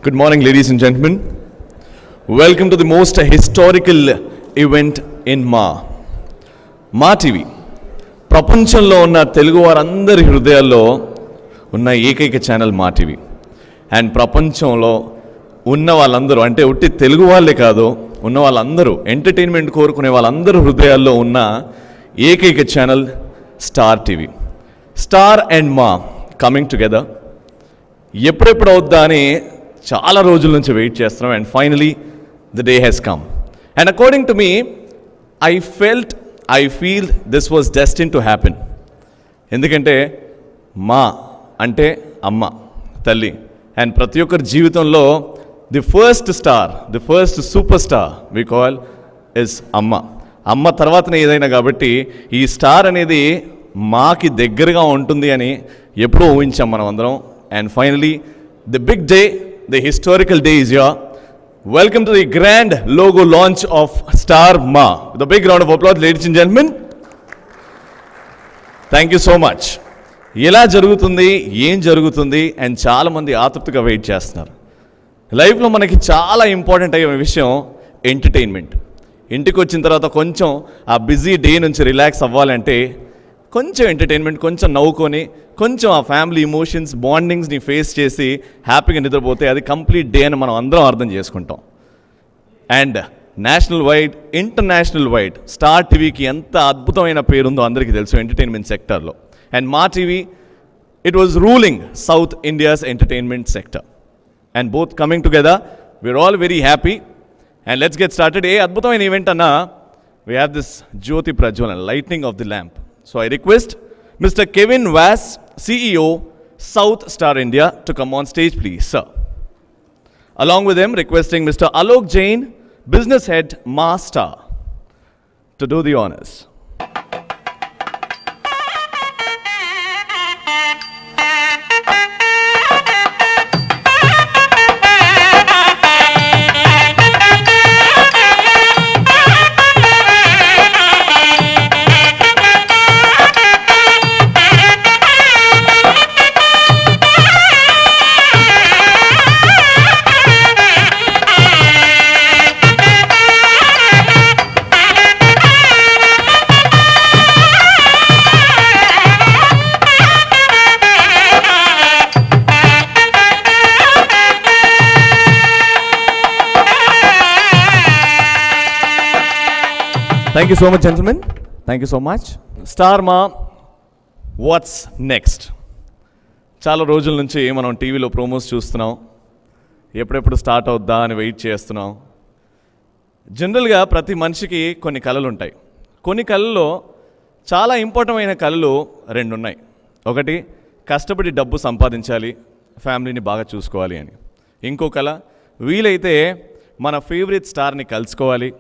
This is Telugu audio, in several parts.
Good morning, ladies and gentlemen. Welcome to the most historical event in మా టీవీ. ప్రపంచంలో ఉన్న తెలుగు వారందరి హృదయాల్లో ఉన్న ఏకైక ఛానల్ మా టీవీ. అండ్ ప్రపంచంలో ఉన్న వాళ్ళందరూ, అంటే ఉట్టి తెలుగు వాళ్ళే కాదు, ఉన్న వాళ్ళందరూ, ఎంటర్టైన్మెంట్ కోరుకునే వాళ్ళందరూ హృదయాల్లో ఉన్న ఏకైక channel star TV. Star and Maa coming together. ఎప్పుడెప్పుడు అవుద్దా అని చాలా రోజుల నుంచి వెయిట్ చేస్తున్నాం. And finally the day has come. And according to me, I feel this was destined to happen. ఎందుకంటే మా అంటే అమ్మ, తల్లి. అండ్ ప్రతి ఒక్కరి జీవితంలో the first star, the first super star we call is అమ్మ. అమ్మ తర్వాతనే ఏదైనా, కాబట్టి ఈ స్టార్ అనేది మాకి దగ్గరగా ఉంటుంది అని ఎప్పుడూ ఊహించాం మనం అందరం. And finally, the big day, the historical day is here. Welcome to the grand logo launch of Star Ma. With a big round of applause, ladies and gentlemen. Thank you so much. ఎలా జరుగుతుంది, ఏం జరుగుతుంది అండ్ చాలామంది ఆతృతగా వెయిట్ చేస్తున్నారు. లైఫ్లో మనకి చాలా ఇంపార్టెంట్ అయ్యే విషయం ఎంటర్టైన్మెంట్. ఇంటికి వచ్చిన తర్వాత కొంచెం ఆ బిజీ డే నుంచి రిలాక్స్ అవ్వాలంటే కొంచెం ఎంటర్టైన్మెంట్, కొంచెం నవ్వుకొని, కొంచెం ఆ ఫ్యామిలీ ఇమోషన్స్, బాండింగ్స్ని ఫేస్ చేసి హ్యాపీగా నిద్రపోతే అది కంప్లీట్ డే అని మనం అందరం అర్థం చేసుకుంటాం. And national wide, international wide star టీవీకి ఎంత అద్భుతమైన పేరుందో అందరికీ తెలుసు ఎంటర్టైన్మెంట్ సెక్టర్లో. And Maa TV, it was ruling south India's entertainment sector. And both coming together, we are all very happy. And let's get started. A అద్భుతమైన ఈవెంట్ అన్నా, వీ హ్యావ్ దిస్ జ్యోతి ప్రజ్వలన, lightning of the lamp. So I request Mr. Kevin Vass, CEO, South Star India, to come on stage, please, sir. Along with him, requesting Mr. Alok Jain, Business Head, Ma Star, to do the honors. Thank you so much, gentlemen. Thank you so much. Star Ma, what's next? చాలా రోజుల నుంచి మనం టీవీలో ప్రోమోస్ చూస్తున్నాం, ఎప్పుడెప్పుడు స్టార్ట్ అవుద్దా అని వెయిట్ చేస్తున్నాం. జనరల్గా ప్రతి మనిషికి కొన్ని కళలు ఉంటాయి. కొన్ని కళల్లో చాలా ఇంపార్టెంట్ అయిన కళలు రెండు ఉన్నాయి. ఒకటి, కష్టపడి డబ్బు సంపాదించాలి, ఫ్యామిలీని బాగా చూసుకోవాలి అని. ఇంకో కళ, వీలైతే మన ఫేవరెట్ స్టార్ని కలుసుకోవాలి,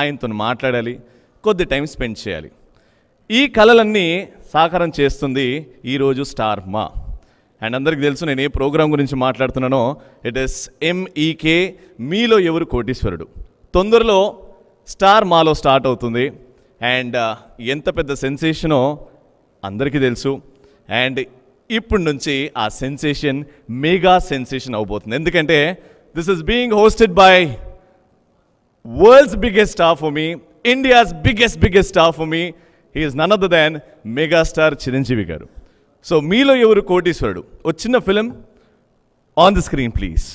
ఆయనతో మాట్లాడాలి, కొద్ది టైం స్పెండ్ చేయాలి. ఈ కళలన్నీ సాకారం చేస్తుంది ఈరోజు స్టార్ మా. అండ్ అందరికీ తెలుసు నేను ఏ ప్రోగ్రాం గురించి మాట్లాడుతున్నానో. ఇట్ ఈస్ MEK, మీలో ఎవరు కోటీశ్వరుడు. తొందరలో స్టార్ మాలో స్టార్ట్ అవుతుంది. అండ్ ఎంత పెద్ద సెన్సేషనో అందరికీ తెలుసు. అండ్ ఇప్పటి నుంచి ఆ సెన్సేషన్ మెగా సెన్సేషన్ అవబోతుంది. ఎందుకంటే this is being hosted by world's biggest star for me, India's biggest star for me. He is none other than megastar Chiranjeevi garu. So meelo evaru koteeswarudu, o chinna film on the screen please.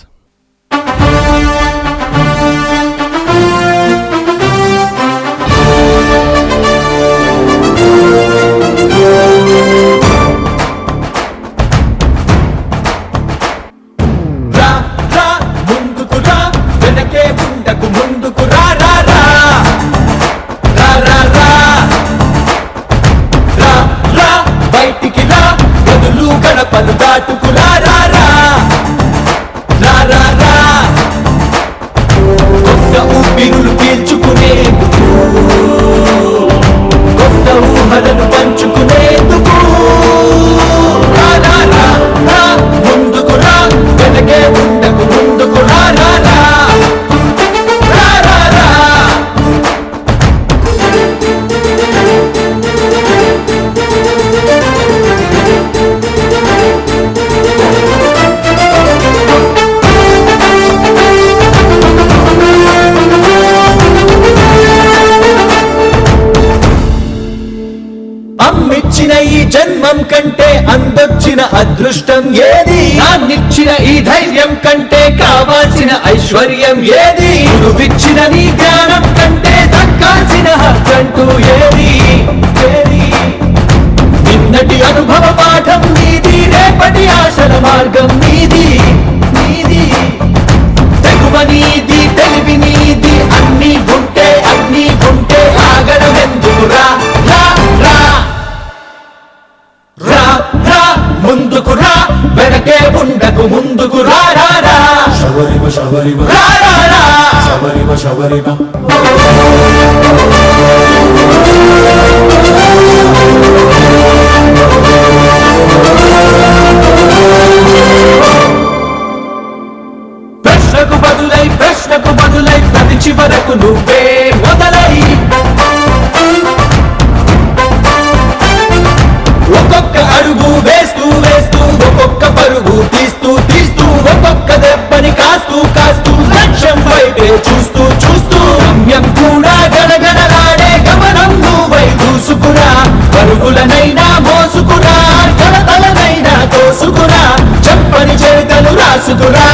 పలు దాటుకు రా రా రా రా జన్మం కంటే అందొచ్చిన అదృష్టం ఏది? నాన్నిచ్చిన ఈ ధైర్యం కంటే కావాల్సిన ఐశ్వర్యం ఏది? నువ్విచ్చిన నీ జ్ఞానం కంటే దక్కాల్సిన హక్కంటూ ఏది? నిన్నటి అనుభవ పాఠం నీది, రేపటి ఆశల మార్గం నీది. తెగువ నీది, తెలివి నీది, అన్నీ ఉంటే ఆగడం ఎందుకురా? రా ముందుకు రా, వెనకే ఉండకు, ముందుకు రా. శబరిమ శబరిమ శబరిమ శబరిమ. ప్రశ్నకు బదులై ప్రతి చివరకు నువ్వే మొదలై ఒక్కొక్క అడుగు వేస్తూ ఒక్కొక్క పరుగు తీస్తూ ఒక్కొక్క దెబ్బని కాస్తూ లక్ష్యం వైపే చూస్తూ గమ్యం కూడా గడగడలాడే గమనం నువ్వై దూసుకురా. పరుగులనైనా మోసుకురా, కలతలనైనా తోసుకురా, చెప్పని చేతలు రాసుకురా.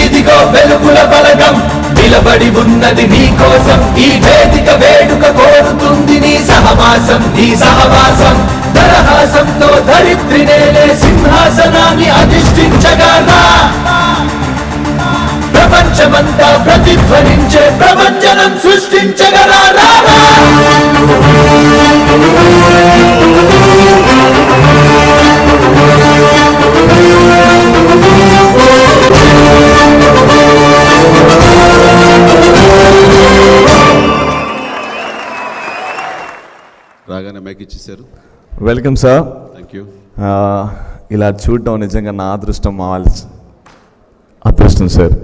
ఇదిగో వెలుగుల బలగం నిలబడి ఉన్నది నీ కోసం. ఈ వేదిక వేడుక కోరుతుంది నీ సహవాసం. దరహాసంతో ధరిత్రి నేలే సింహాసనాన్ని అధిష్ఠించగా ప్రపంచమంతా ప్రతిధ్వనించే ప్రపంచనం సృష్టించగరా. రాగానే మైక్ ఇచ్చేసారు. Welcome sir. Thank you. ఇలా చూడటం నిజంగా నా అదృష్టం, అదృష్టం సార్.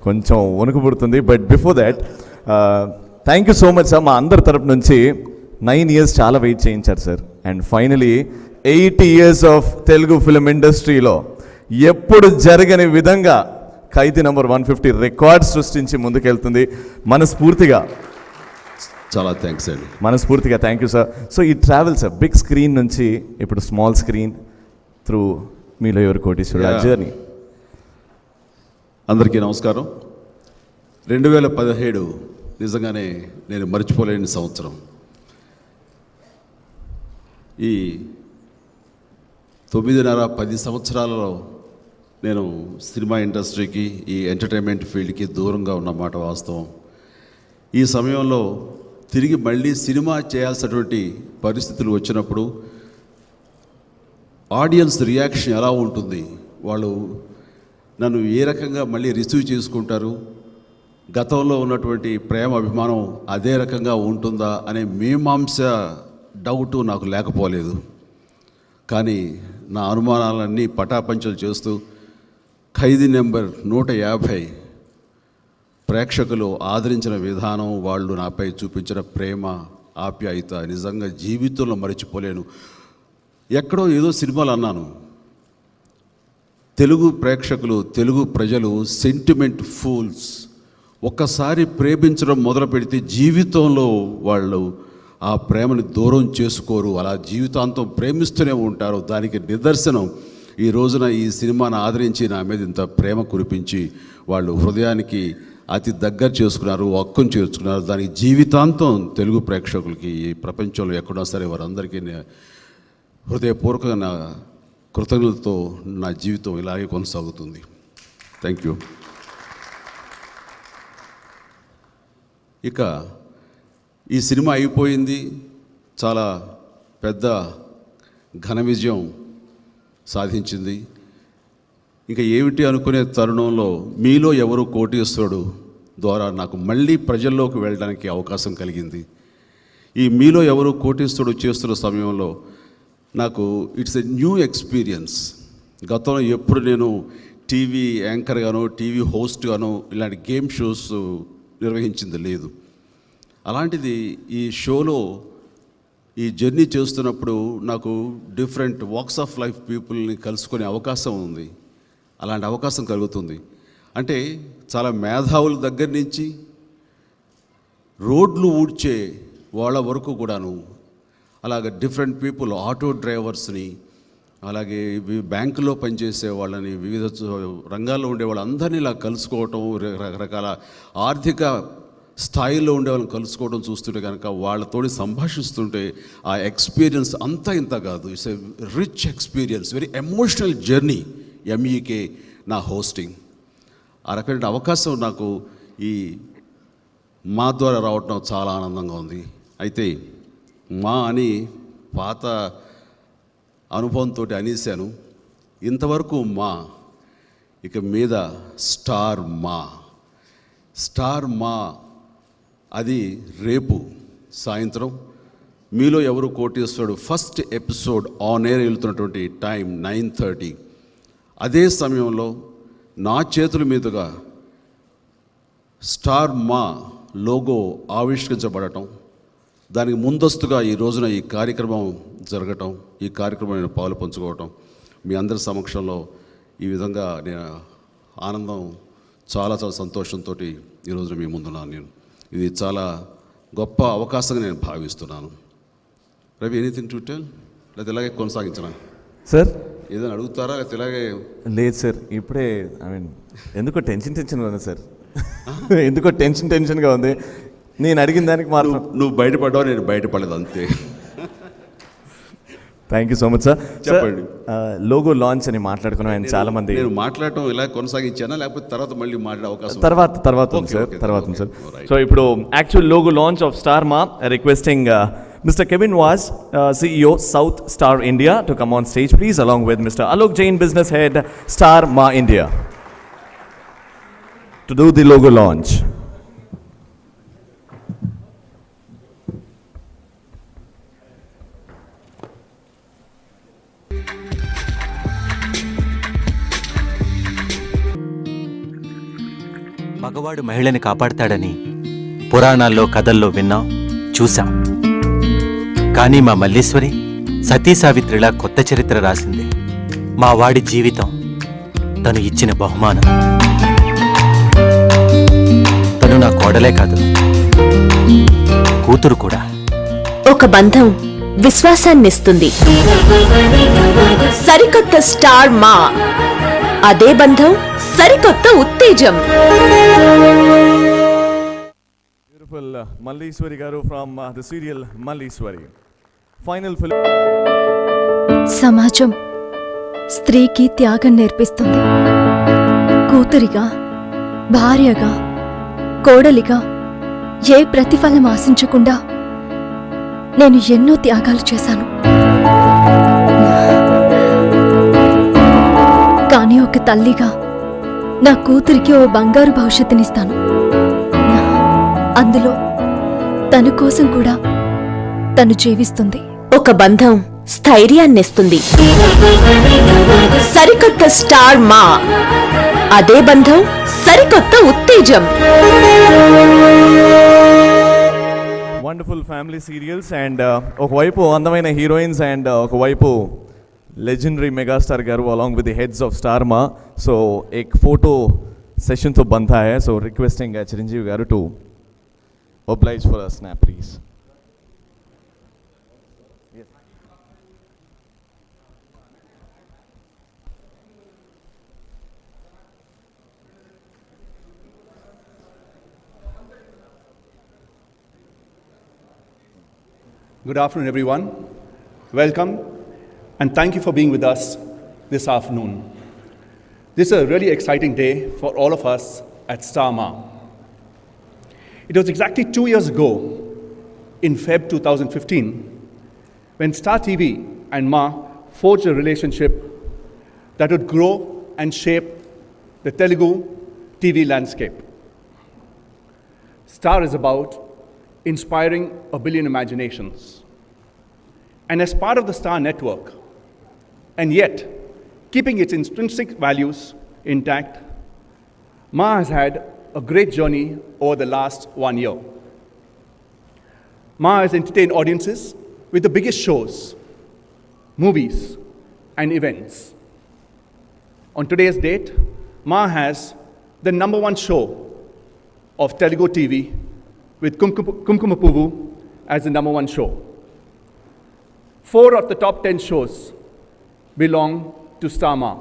కొంచెం వణుకు పుడుతుంది. But before that thank you so much sir. మా అందరి తరపు నుంచి 9 years చాలా వెయిట్ చేయించారు sir. And finally 80 years of Telugu film ఇండస్ట్రీలో ఎప్పుడు జరగని విధంగా ఖైదీ నంబర్ 150 రికార్డ్ సృష్టించి ముందుకెళ్తుంది. మనస్ఫూర్తిగా చాలా థ్యాంక్స్ అండి. మనస్ఫూర్తిగా థ్యాంక్ యూ సార్. సో ఈ ట్రావెల్ సార్ బిగ్ స్క్రీన్ నుంచి ఇప్పుడు స్మాల్ స్క్రీన్ త్రూ మీలో ఎవరు కోటీశ్వరుడు జర్నీ. అందరికీ నమస్కారం. 2017 నిజంగానే నేను మర్చిపోలేని సంవత్సరం. ఈ 9.5-10 సంవత్సరాలలో నేను సినిమా ఇండస్ట్రీకి, ఈ ఎంటర్టైన్మెంట్ ఫీల్డ్కి దూరంగా ఉన్నమాట వాస్తవం. ఈ సమయంలో తిరిగి మళ్ళీ సినిమా చేయాల్సినటువంటి పరిస్థితులు వచ్చినప్పుడు ఆడియన్స్ రియాక్షన్ ఎలా ఉంటుంది, వాళ్ళు నన్ను ఏ రకంగా మళ్ళీ రిసీవ్ చేసుకుంటారు, గతంలో ఉన్నటువంటి ప్రేమ అభిమానం అదే రకంగా ఉంటుందా అనే మీమాంస డౌటు నాకు లేకపోలేదు. కానీ నా అనుమానాలన్నీ పటాపంచలు చేస్తూ ఖైదీ నెంబర్ 150 ప్రేక్షకులు ఆదరించిన విధానం, వాళ్ళు నాపై చూపించిన ప్రేమ ఆప్యాయత నిజంగా జీవితంలో మరిచిపోలేను. ఎక్కడో ఏదో సినిమాలు అన్నాను, తెలుగు ప్రేక్షకులు, తెలుగు ప్రజలు సెంటిమెంట్ ఫూల్స్. ఒక్కసారి ప్రేమించడం మొదలు పెడితే జీవితంలో వాళ్ళు ఆ ప్రేమని దూరం చేసుకోరు, అలా జీవితాంతం ప్రేమిస్తూనే ఉంటారు. దానికి నిదర్శనం ఈ రోజున ఈ సినిమాను ఆదరించి నా మీద ఇంత ప్రేమ కురిపించి వాళ్ళు హృదయానికి అతి దగ్గర చేసుకున్నారు, హక్కును చేర్చుకున్నారు. దానికి జీవితాంతం తెలుగు ప్రేక్షకులకి ఈ ప్రపంచంలో ఎక్కడా సరే వారందరికీ హృదయపూర్వకంగా నా కృతజ్ఞతతో నా జీవితం ఇలాగే కొనసాగుతుంది. Thank you. ఇక ఈ సినిమా అయిపోయింది, చాలా పెద్ద ఘన విజయం సాధించింది. ఇంకా ఏమిటి అనుకునే తరుణంలో మీలో ఎవరు కోటీశ్వరుడు ద్వారా నాకు మళ్ళీ ప్రజల్లోకి వెళ్ళడానికి అవకాశం కలిగింది. ఈ మీలో ఎవరు కోటీశ్వరుడు చేస్తున్న సమయంలో నాకు ఇట్స్ ఎ న్యూ ఎక్స్పీరియన్స్. గతంలో ఎప్పుడు నేను టీవీ యాంకర్గానో, టీవీ హోస్ట్గానో ఇలాంటి గేమ్ షోస్ నిర్వహించింది లేదు. అలాంటిది ఈ షోలో ఈ జర్నీ చేస్తున్నప్పుడు నాకు డిఫరెంట్ వాక్స్ ఆఫ్ లైఫ్ పీపుల్ని కలుసుకునే అవకాశం ఉంది. అలాంటి అవకాశం కలుగుతుంది అంటే చాలా మేధావుల దగ్గర నుంచి రోడ్లు ఊడ్చే వాళ్ళ వరకు కూడాను అలాగే డిఫరెంట్ పీపుల్, ఆటో డ్రైవర్స్ని, అలాగే బ్యాంకులో పనిచేసే వాళ్ళని, వివిధ రంగాల్లో ఉండే వాళ్ళందరినీ ఇలా కలుసుకోవటం, రకరకాల ఆర్థిక స్థాయిలో ఉండే వాళ్ళని కలుసుకోవడం చూస్తుంటే కనుక వాళ్ళతోటి సంభాషిస్తుంటే ఆ ఎక్స్పీరియన్స్ అంతా ఇంత కాదు. It's a rich experience, very emotional journey. MEK నా హోస్టింగ్, ఆ రకమైన అవకాశం నాకు ఈ మా ద్వారా రావటం చాలా ఆనందంగా ఉంది. అయితే మా అని పాత అనుభవంతో అనేశాను. ఇంతవరకు మా, ఇక మీద స్టార్ మా. స్టార్ మా అది రేపు సాయంత్రం మీలో ఎవరు కోటేశ్వరుడు ఫస్ట్ ఎపిసోడ్ ఆన్ ఎయిర్ వెళ్తున్నటువంటి టైం 9:30. అదే సమయంలో నా చేతుల మీదుగా స్టార్ మా లోగో ఆవిష్కరించబడటం, దానికి ముందస్తుగా ఈ రోజున ఈ కార్యక్రమం జరగటం, ఈ కార్యక్రమం నేను పాలు పంచుకోవటం, మీ అందరి సమక్షంలో ఈ విధంగా నేను ఆనందం, చాలా చాలా సంతోషంతో ఈ రోజున మీ ముందున్నాను. నేను ఇది చాలా గొప్ప అవకాశంగా నేను భావిస్తున్నాను. Ravi, anything to tell? లేదా ఇలాగే కొనసాగించనా సార్? ఏదైనా అడుగుతారా లేకపోతే ఇలాగే? లేదు సార్, ఇప్పుడే ఎందుకో టెన్షన్గా ఉంది సార్. ఎందుకో టెన్షన్గా ఉంది. నేను అడిగిన దానికి మాత్రం నువ్వు బయటపడ్డావు, నేను బయటపడలేదు, అంతే. Thank you so much sir. చెప్పండి. లోగో లాంచ్ అని మాట్లాడుకున్నాం. ఆయన చాలా మంది నేను మాట్లాడటం ఇలా కొనసాగించానా లేకపోతే తర్వాత మళ్ళీ మాట్లాడే అవకాశం? తర్వాత ఉంది సార్, తర్వాత ఉంది సార్. సో ఇప్పుడు actual logo launch of star మా, requesting Mr. Kevin was CEO South Star India to come on stage please, along with Mr. Alok Jain, business head Star Ma India, to do the logo launch. మగవాడు మహిళని కాపాడతాడని పురాణాల్లో, కథల్లో విన్నాం, చూశాం. కానీ మా మల్లీశ్వరి సతీ సావిత్రిలా కొత్త చరిత్ర రాసింది. మా వాడి జీవితం తను ఇచ్చిన బహుమానం. తను నా కోడలే కాదు, కూతురు కూడా. ఒక బంధం విశ్వాసాన్నిస్తుంది. సరికొత్త స్టార్ మా, అదే బంధం సరికొత్త ఉత్తేజం. Beautiful Malleeshwari garu from the serial Malleeshwari. Final film. సమాజం స్త్రీకి త్యాగం నేర్పిస్తుంది. కూతురిగా, భార్యగా, కోడలిగా ఏ ప్రతిఫలం ఆశించకుండా నేను ఎన్నో త్యాగాలు చేశాను. కానీ ఒక తల్లిగా నా కూతురికి ఓ బంగారు భవిష్యత్తునిస్తాను. అందులో తన కోసం కూడా తను జీవిస్తుంది. ఒక బంధం స్థైర్యాన్నిస్తుంది. సరికొత్త స్టార్ మా, అదే బంధం సరికొత్త ఉత్తేజం. వండర్ఫుల్ ఫ్యామిలీ సీరియల్స్ అండ్ ఒకవైపు అందమైన హీరోయిన్స్ అండ్ ఒకవైపు legendary megastar garu along with the heads of Star Ma. So ek photo session to banta hai, so requesting Chiranjeevi garu to oblige for a snap please. Good afternoon, everyone. Welcome, and thank you for being with us this afternoon. This is a really exciting day for all of us at Star Ma. It was exactly 2 years ago, in Feb 2015, when Star TV and Ma forged a relationship that would grow and shape the Telugu TV landscape. Star is about inspiring a billion imaginations. And as part of the Star network, and yet keeping its intrinsic values intact, Ma has had a great journey over the last 1 year. Ma has entertained audiences with the biggest shows, movies, and events. On today's date, Ma has the #1 show of Telugu TV with Kumkumapuvu as the #1 show. 4 of the top 10 shows belong to Star Ma.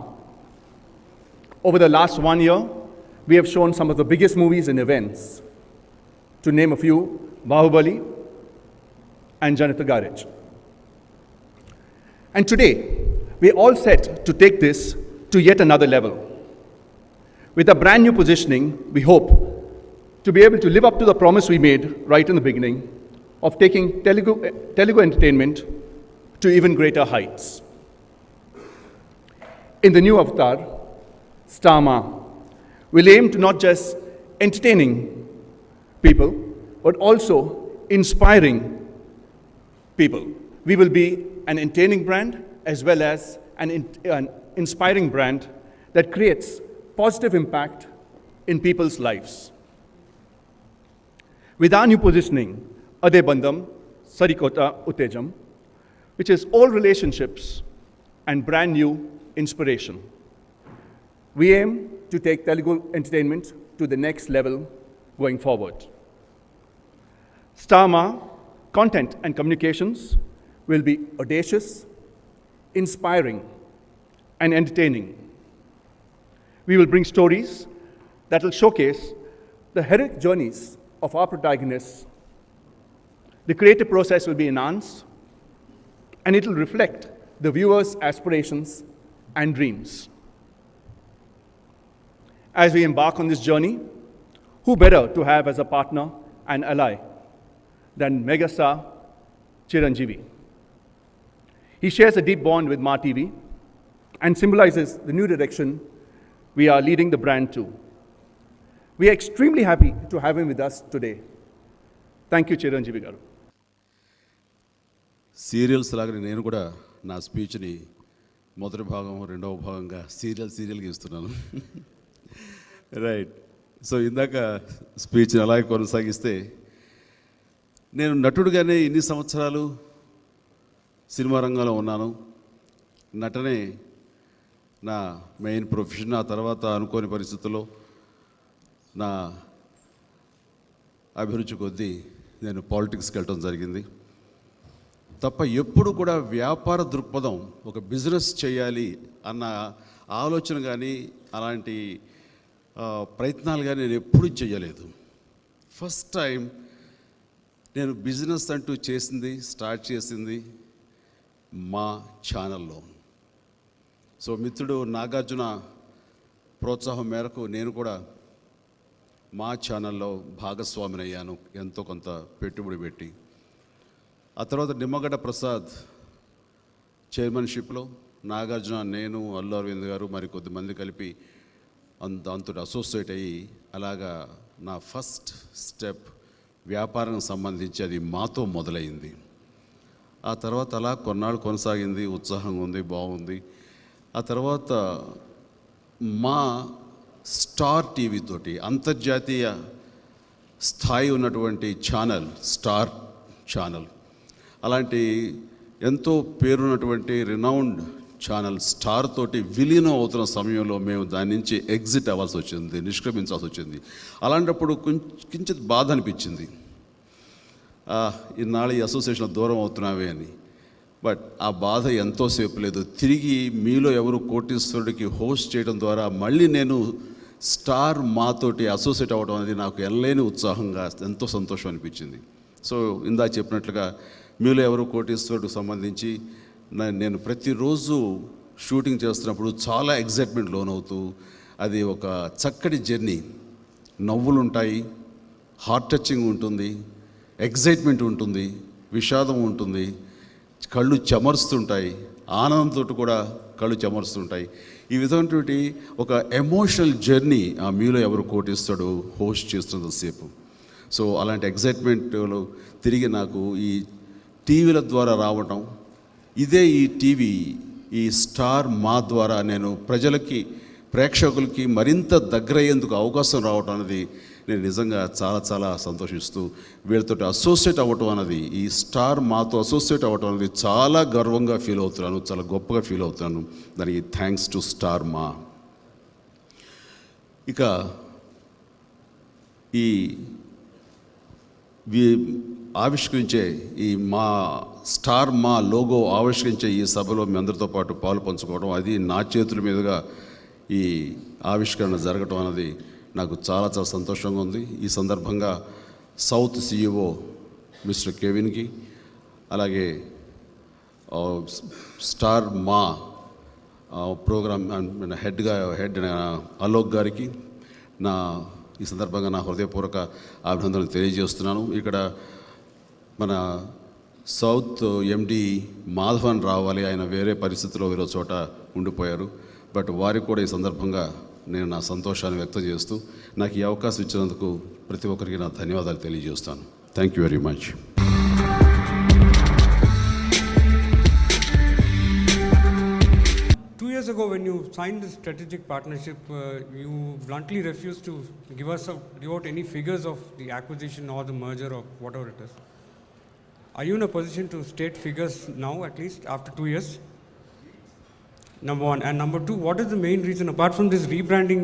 Over the last 1 year, we have shown some of the biggest movies and events. To name a few, Bahubali and Janata Garage. And today, we're all set to take this to yet another level. With a brand new positioning, we hope to be able to live up to the promise we made right in the beginning of taking Telugu entertainment to even greater heights. In the new avatar, Star Ma, we'll aim to not just entertaining people, but also inspiring people. We will be an entertaining brand as well as an inspiring brand that creates positive impact in people's lives. With our new positioning, Ade Bandham, Sarikota Uttejam, which is all relationships and brand new inspiration. We aim to take Telugu entertainment to the next level going forward. Star Ma content and communications will be audacious, inspiring, and entertaining. We will bring stories that will showcase the heroic journeys of our protagonists. The creative process will be enhanced, and it will reflect the viewer's aspirations and dreams. As we embark on this journey, who better to have as a partner and ally than megastar Chiranjeevi? He shares a deep bond with Ma TV and symbolizes the new direction we are leading the brand to. We are extremely happy to have him with us today. Thank you, Chiranjeevi garu. Serials లాగానే నేను కూడా నా స్పీచ్ని మొదటి భాగం రెండవ భాగంగా సీరియల్గా ఇస్తున్నాను. రైట్. సో ఇందాక స్పీచ్ని అలాగే కొనసాగిస్తే, నేను నటుడుగానే ఇన్ని సంవత్సరాలు సినిమా రంగంలో ఉన్నాను. నటనే నా మెయిన్ ప్రొఫెషన్. ఆ తర్వాత అనుకోని పరిస్థితుల్లో నా అభిరుచి కొద్దీ నేను పాలిటిక్స్కి వెళ్ళటం జరిగింది తప్ప ఎప్పుడు కూడా వ్యాపార దృక్పథం, ఒక బిజినెస్ చేయాలి అన్న ఆలోచన కానీ అలాంటి ప్రయత్నాలు కానీ నేను ఎప్పుడూ చేయలేదు. ఫస్ట్ టైం నేను బిజినెస్ అంటూ స్టార్ట్ చేసింది మా ఛానల్లో. సో మిత్రుడు నాగార్జున ప్రోత్సాహం మేరకు నేను కూడా మా ఛానల్లో భాగస్వామిని అయ్యాను, ఎంతో కొంత పెట్టుబడి పెట్టి. ఆ తర్వాత నిమ్మగడ్డ ప్రసాద్ చైర్మన్షిప్లో నాగార్జున, నేను, అల్లు అరవింద్ గారు మరి కొద్దిమంది కలిపి దాంతో అసోసియేట్ అయ్యి అలాగా నా ఫస్ట్ స్టెప్ వ్యాపారానికి సంబంధించి అది మాతో మొదలైంది. ఆ తర్వాత అలా కొన్నాళ్ళు కొనసాగింది, ఉత్సాహంగా ఉంది, బాగుంది. ఆ తర్వాత మా స్టార్ టీవీ తోటి అంతర్జాతీయ స్థాయి ఉన్నటువంటి ఛానల్, స్టార్ ఛానల్, అలాంటి ఎంతో పేరున్నటువంటి రినౌండ్ ఛానల్ స్టార్ తోటి విలీనం అవుతున్న సమయంలో మేము దాని నుంచి ఎగ్జిట్ అవ్వాల్సి వచ్చింది, నిష్క్రమించాల్సి వచ్చింది. అలాంటప్పుడు కించిత్ బాధ అనిపించింది, ఇన్నాళ్ళు ఈ అసోసియేషన్ దూరం అవుతున్నావే అని. బట్ ఆ బాధ ఎంతోసేపు లేదు. తిరిగి మీలో ఎవరు కోటీశ్వరుడికి హోస్ట్ చేయడం ద్వారా మళ్ళీ నేను స్టార్ మాతోటి అసోసియేట్ అవ్వడం అనేది నాకు ఎనలేని ఉత్సాహంగా, ఎంతో సంతోషం అనిపించింది. సో ఇందాక చెప్పినట్లుగా మీలో ఎవరు కోటీశ్వరుడికి సంబంధించి నేను ప్రతిరోజు షూటింగ్ చేస్తున్నప్పుడు చాలా ఎగ్జైట్మెంట్ లోనవుతూ, అది ఒక చక్కటి జర్నీ. నవ్వులు ఉంటాయి, హార్ట్ టచింగ్ ఉంటుంది, ఎగ్జైట్మెంట్ ఉంటుంది, విషాదం ఉంటుంది, కళ్ళు చెమరుస్తుంటాయి, ఆనందంతో కూడా కళ్ళు చెమరుస్తుంటాయి. ఈ విధమైనటువంటి ఒక ఎమోషనల్ జర్నీ ఆ మీలో ఎవరు కోటిస్తాడో హోస్ట్ చేస్తున్నంతసేపు. సో అలాంటి ఎగ్జైట్మెంట్లో తిరిగి నాకు ఈ టీవీల ద్వారా రావటం, ఇదే ఈ టీవీ, ఈ స్టార్ మా ద్వారా నేను ప్రజలకి, ప్రేక్షకులకి మరింత దగ్గరయ్యేందుకు అవకాశం రావటం అనేది నేను నిజంగా చాలా చాలా సంతోషిస్తూ, వీళ్ళతో అసోసియేట్ అవ్వటం అన్నది, ఈ స్టార్ మాతో అసోసియేట్ అవ్వటం అనేది చాలా గర్వంగా ఫీల్ అవుతున్నాను, చాలా గొప్పగా ఫీల్ అవుతున్నాను. దానికి థ్యాంక్స్ టు స్టార్ మా. ఇక ఈ ఆవిష్కరించే ఈ మా స్టార్ మా లోగో ఆవిష్కరించే ఈ సభలో మీ అందరితో పాటు పాలు పంచుకోవడం, అది నా చేతుల మీదుగా ఈ ఆవిష్కరణ జరగటం అనేది నాకు చాలా చాలా సంతోషంగా ఉంది. ఈ సందర్భంగా సౌత్ సిఇఓ మిస్టర్ కెవిన్కి, అలాగే స్టార్ మా ప్రోగ్రామ్ హెడ్ అలోక్ గారికి ఈ సందర్భంగా నా హృదయపూర్వక అభినందనలు తెలియజేస్తున్నాను. ఇక్కడ మన సౌత్ ఎండి మాధవన్ రావాలి, ఆయన వేరే పరిస్థితిలో వేరే చోట ఉండిపోయారు. బట్ వారికి కూడా ఈ సందర్భంగా నేను నా సంతోషాన్ని వ్యక్తం చేస్తూ నాకు ఈ అవకాశం ఇచ్చినందుకు ప్రతి ఒక్కరికి నా ధన్యవాదాలు తెలియజేస్తాను. Thank you very much. 2 years ago, when you signed this strategic partnership, you bluntly refused to give out any figures of the acquisition or the merger or whatever it is. Are you in a position to state figures now, at least after 2 years? Number one. And number two, what is the main reason, apart from this rebranding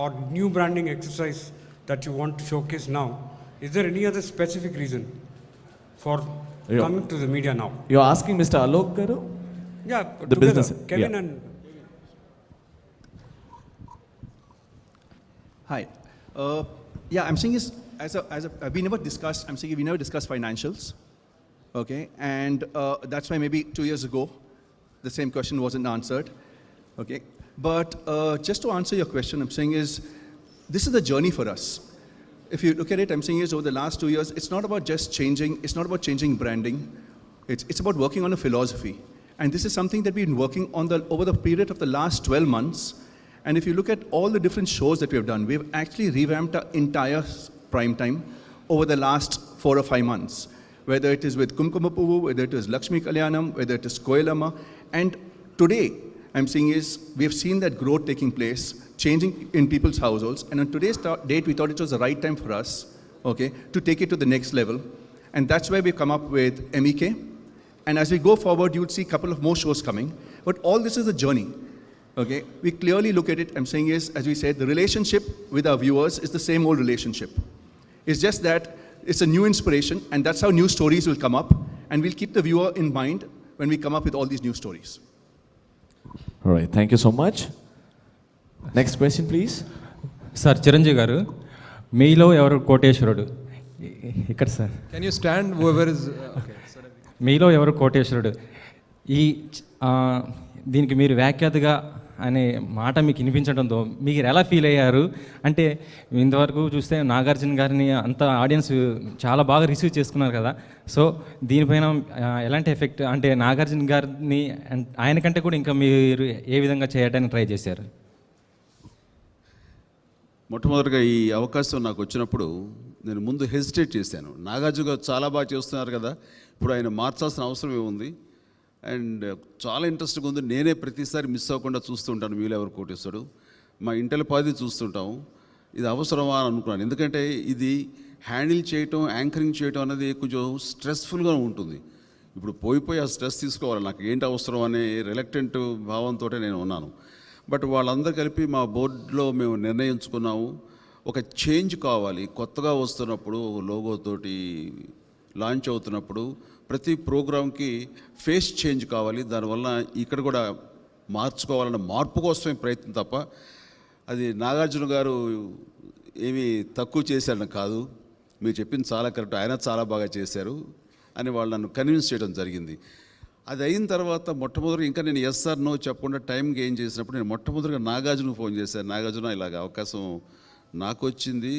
or new branding exercise that you want to showcase now, is there any other specific reason for Yeah. coming to the media now? You asking mister Alok గారు? Yeah, The together, business, Kevin yeah. and Hi. Yeah, I'm saying is, we never discussed, I'm saying we never discussed financials, okay? And that's why maybe 2 years ago, the same question wasn't answered, okay? But just to answer your question, I'm saying is, this is a journey for us. If you look at it, I'm saying is, over the last 2 years, it's not about just changing, it's not about changing branding, it's about working on a philosophy. And this is something that we've been working on over the period of the last 12 months. And if you look at all the different shows that we have done, we've actually revamped our entire prime time over the last 4 or 5 months. Whether it is with Kumkumapuvu, whether it is Lakshmi Kalyanam, whether it is Koyalama. And today, I'm saying is, we have seen that growth taking place, changing in people's households. And on today's date, we thought it was the right time for us, okay, to take it to the next level. And that's why we've come up with MEK. And as we go forward, you'll see a couple of more shows coming. But all this is a journey. Okay, we clearly look at it. I'm saying is, as we said, the relationship with our viewers is the same old relationship. It's just that it's a new inspiration, and that's how new stories will come up. And we'll keep the viewer in mind when we come up with all these new stories. All right, thank you so much. Next question, please. Sir Chiranjeevi గారు, మీలో ఎవరు కోటేశ్వరుడు? ఇక్కడ sir. Can you stand? Whoever is. Okay. మీలో ఎవరు కోటేశ్వరుడు? ఈ దీనికి మీరు వ్యాఖ్యాతగా అనే మాట మీకు వినిపించడంతో మీరు ఎలా ఫీల్ అయ్యారు? అంటే ఇంతవరకు చూస్తే నాగార్జున గారిని అంత ఆడియన్స్ చాలా బాగా రిసీవ్ చేసుకున్నారు కదా, సో దీనిపైన ఎలాంటి ఎఫెక్ట్, అంటే నాగార్జున గారిని ఆయన కంటే కూడా ఇంకా మీరు ఏ విధంగా చేయడానికి ట్రై చేశారు? మొట్టమొదటిగా ఈ అవకాశం నాకు వచ్చినప్పుడు నేను ముందు హెసిటేట్ చేశాను. నాగార్జున గారు చాలా బాగా చేస్తున్నారు కదా, ఇప్పుడు ఆయన మార్చాల్సిన అవసరం ఏముంది, అండ్ చాలా ఇంట్రెస్ట్గా ఉంది. నేనే ప్రతిసారి మిస్ అవ్వకుండా చూస్తూ ఉంటాను మీలో ఎవరు కోటేస్తాడు, మా ఇంటల పాది చూస్తుంటాం. ఇది అవసరమా అని అనుకున్నాను, ఎందుకంటే ఇది హ్యాండిల్ చేయటం, యాంకరింగ్ చేయటం అనేది కొంచెం స్ట్రెస్ఫుల్గా ఉంటుంది. ఇప్పుడు పోయి ఆ స్ట్రెస్ తీసుకోవాలి, నాకు ఏంటి అవసరం అనే రిలక్టెంట్ భావంతో నేను ఉన్నాను. బట్ వాళ్ళందరూ కలిపి మా బోర్డులో మేము నిర్ణయించుకున్నాము, ఒక చేంజ్ కావాలి. కొత్తగా వస్తున్నప్పుడు లోగోతోటి లాంచ్ అవుతున్నప్పుడు ప్రతి ప్రోగ్రాంకి ఫేస్ చేంజ్ కావాలి, దానివల్ల ఇక్కడ కూడా మార్చుకోవాలన్న మార్పు కోసమే ప్రయత్నం తప్ప అది నాగార్జున గారు ఏమీ తక్కువ చేశారని కాదు. మీరు చెప్పింది చాలా కరెక్ట్, ఆయన చాలా బాగా చేశారు అని వాళ్ళు నన్ను కన్విన్స్ చేయడం జరిగింది. అది అయిన తర్వాత మొట్టమొదటి ఇంకా నేను ఎస్ ఆర్ నో చెప్పకుండా టైం గెయిన్ చేసినప్పుడు నేను మొట్టమొదటిగా నాగార్జునకు ఫోన్ చేశాను. నాగార్జున ఇలాగ అవకాశం నాకు వచ్చింది,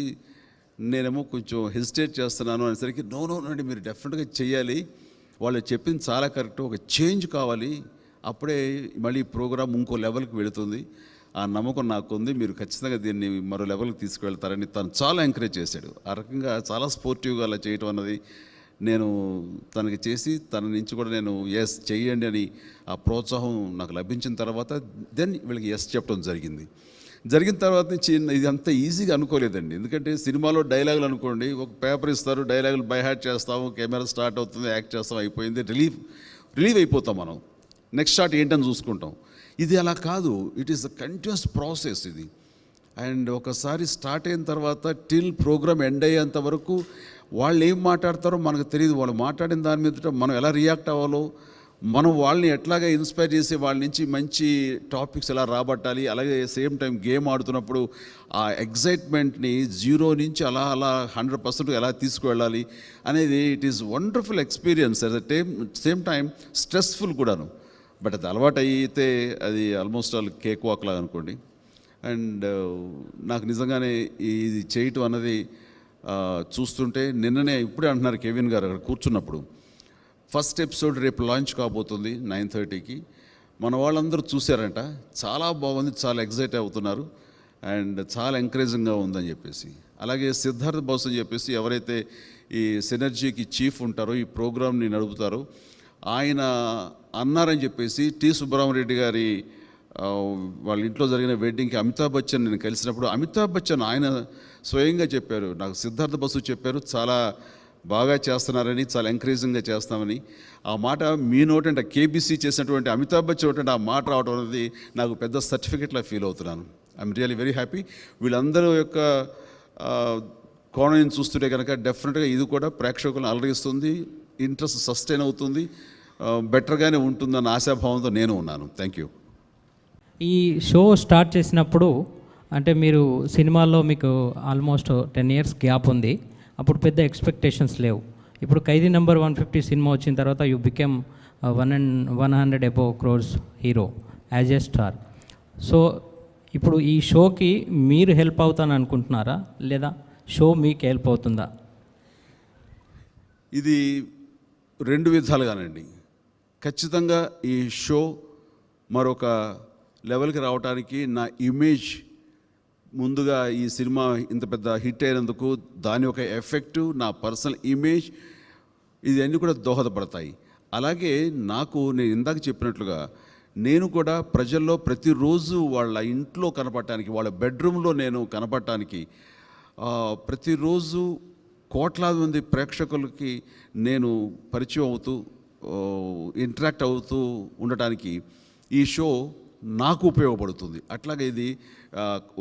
నేనేమో కొంచెం హెసిటేట్ చేస్తున్నాను అనేసరికి నో అండి మీరు డెఫినెట్గా చెయ్యాలి, వాళ్ళు చెప్పింది చాలా కరెక్ట్, ఒక చేంజ్ కావాలి, అప్పుడే మళ్ళీ ప్రోగ్రామ్ ఇంకో లెవెల్కి వెళుతుంది, ఆ నమ్మకం నాకుంది, మీరు ఖచ్చితంగా దీన్ని మరో లెవెల్కి తీసుకువెళ్తారని తను చాలా ఎంకరేజ్ చేశాడు. ఆ రకంగా చాలా స్పోర్టివ్గా అలా చేయటం అన్నది నేను తనకి చేసి తన నుంచి కూడా నేను ఎస్ చెయ్యండి అని ఆ ప్రోత్సాహం నాకు లభించిన తర్వాత దెన్ వీళ్ళకి ఎస్ చెప్పడం జరిగిన తర్వాత నుంచి ఇది అంత ఈజీగా అనుకోలేదండి. ఎందుకంటే సినిమాలో డైలాగులు అనుకోండి, ఒక పేపర్ ఇస్తారు, డైలాగులు బై హార్ట్ చేస్తాము, కెమెరా స్టార్ట్ అవుతుంది, యాక్ట్ చేస్తాం, అయిపోయింది, రిలీవ్ అయిపోతాం, మనం నెక్స్ట్ షాట్ ఏంటని చూసుకుంటాం. ఇది అలా కాదు, it is a continuous process ఇది. అండ్ ఒకసారి స్టార్ట్ అయిన తర్వాత టిల్ ప్రోగ్రామ్ ఎండ్ అయ్యేంత వరకు వాళ్ళు ఏం మాట్లాడతారో మనకు తెలియదు. వాళ్ళు మాట్లాడిన దాని మీద మనం ఎలా రియాక్ట్ అవ్వాలో, మనం వాళ్ళని ఎట్లాగా ఇన్స్పైర్ చేసి వాళ్ళ నుంచి మంచి టాపిక్స్ ఎలా రాబట్టాలి, అలాగే సేమ్ టైం గేమ్ ఆడుతున్నప్పుడు ఆ ఎగ్జైట్మెంట్ని 0 నుంచి అలా 100% ఎలా తీసుకువెళ్ళాలి అనేది it is wonderful experience. At the same time stressful కూడాను. బట్ అది అలవాటు అయితే అది ఆల్మోస్ట్ ఆల్ కేక్ వాక్ లాగా అనుకోండి. అండ్ నాకు నిజంగానే ఇది చేయటం అన్నది చూస్తుంటే నిన్ననే ఇప్పుడే అంటున్నారు కెవిన్ గారు అక్కడ కూర్చున్నప్పుడు, ఫస్ట్ ఎపిసోడ్ రేపు లాంచ్ కాబోతుంది 9:30కి. మన వాళ్ళందరూ చూశారంట, చాలా బాగుంది, చాలా ఎగ్జైట్ అవుతున్నారు అండ్ చాలా ఎంకరేజింగ్గా ఉందని చెప్పేసి. అలాగే సిద్ధార్థ్ బాస్ అని చెప్పేసి ఎవరైతే ఈ సినర్జీకి చీఫ్ ఉంటారో, ఈ ప్రోగ్రామ్ని నడుపుతారో, ఆయన అన్నారని చెప్పేసి టి సుబ్రహ్మరెడ్డి గారి వాళ్ళ ఇంట్లో జరిగిన వెడ్డింగ్కి అమితాబ్ బచ్చన్ నేను కలిసినప్పుడు అమితాబ్ బచ్చన్ ఆయన స్వయంగా చెప్పారు, నాకు సిద్ధార్థ బసు చెప్పారు, చాలా బాగా చేస్తున్నారని, చాలా ఎంకరేజింగ్గా చేస్తామని. ఆ మాట మీ నోటంటే కేబీసీ చేసినటువంటి అమితాబ్ బచ్చన్ నోటంటే ఆ మాట రావడం అనేది నాకు పెద్ద సర్టిఫికెట్లా ఫీల్ అవుతున్నాను. I'm really very happy. వీళ్ళందరూ యొక్క కోణం చూస్తుంటే కనుక డెఫినెట్గా ఇది కూడా ప్రేక్షకులను అలరిస్తుంది, ఇంట్రెస్ట్ సస్టైన్ అవుతుంది, బెటర్గానే ఉంటుందన్న ఆశాభావంతో నేను ఉన్నాను. Thank you. ఈ షో స్టార్ట్ చేసినప్పుడు అంటే మీరు సినిమాల్లో మీకు ఆల్మోస్ట్ 10 years గ్యాప్ ఉంది, అప్పుడు పెద్ద ఎక్స్పెక్టేషన్స్ లేవు. ఇప్పుడు ఖైదీ నెంబర్ 150 సినిమా వచ్చిన తర్వాత you become 100 above crores hero as a star. So ఇప్పుడు ఈ షోకి మీరు హెల్ప్ అవుతాను అనుకుంటున్నారా, లేదా షో మీకు హెల్ప్ అవుతుందా? ఇది 2 విధాలుగానండి. ఖచ్చితంగా ఈ షో మరొక లెవెల్కి రావడానికి నా ఇమేజ్, ముందుగా ఈ సినిమా ఇంత పెద్ద హిట్ అయినందుకు దాని ఒక ఎఫెక్టు, నా పర్సనల్ ఇమేజ్, ఇది అన్నీ కూడా దోహదపడతాయి. అలాగే నాకు నేను ఇందాక చెప్పినట్లుగా నేను కూడా ప్రజల్లో ప్రతిరోజు వాళ్ళ ఇంట్లో కనపడటానికి, వాళ్ళ బెడ్రూమ్లో నేను కనపడటానికి, ప్రతిరోజు కోట్లాది మంది ప్రేక్షకులకి నేను పరిచయం అవుతూ ఇంటరాక్ట్ అవుతూ ఉండటానికి ఈ షో నాకు ఉపయోగపడుతుంది. అట్లాగే ఇది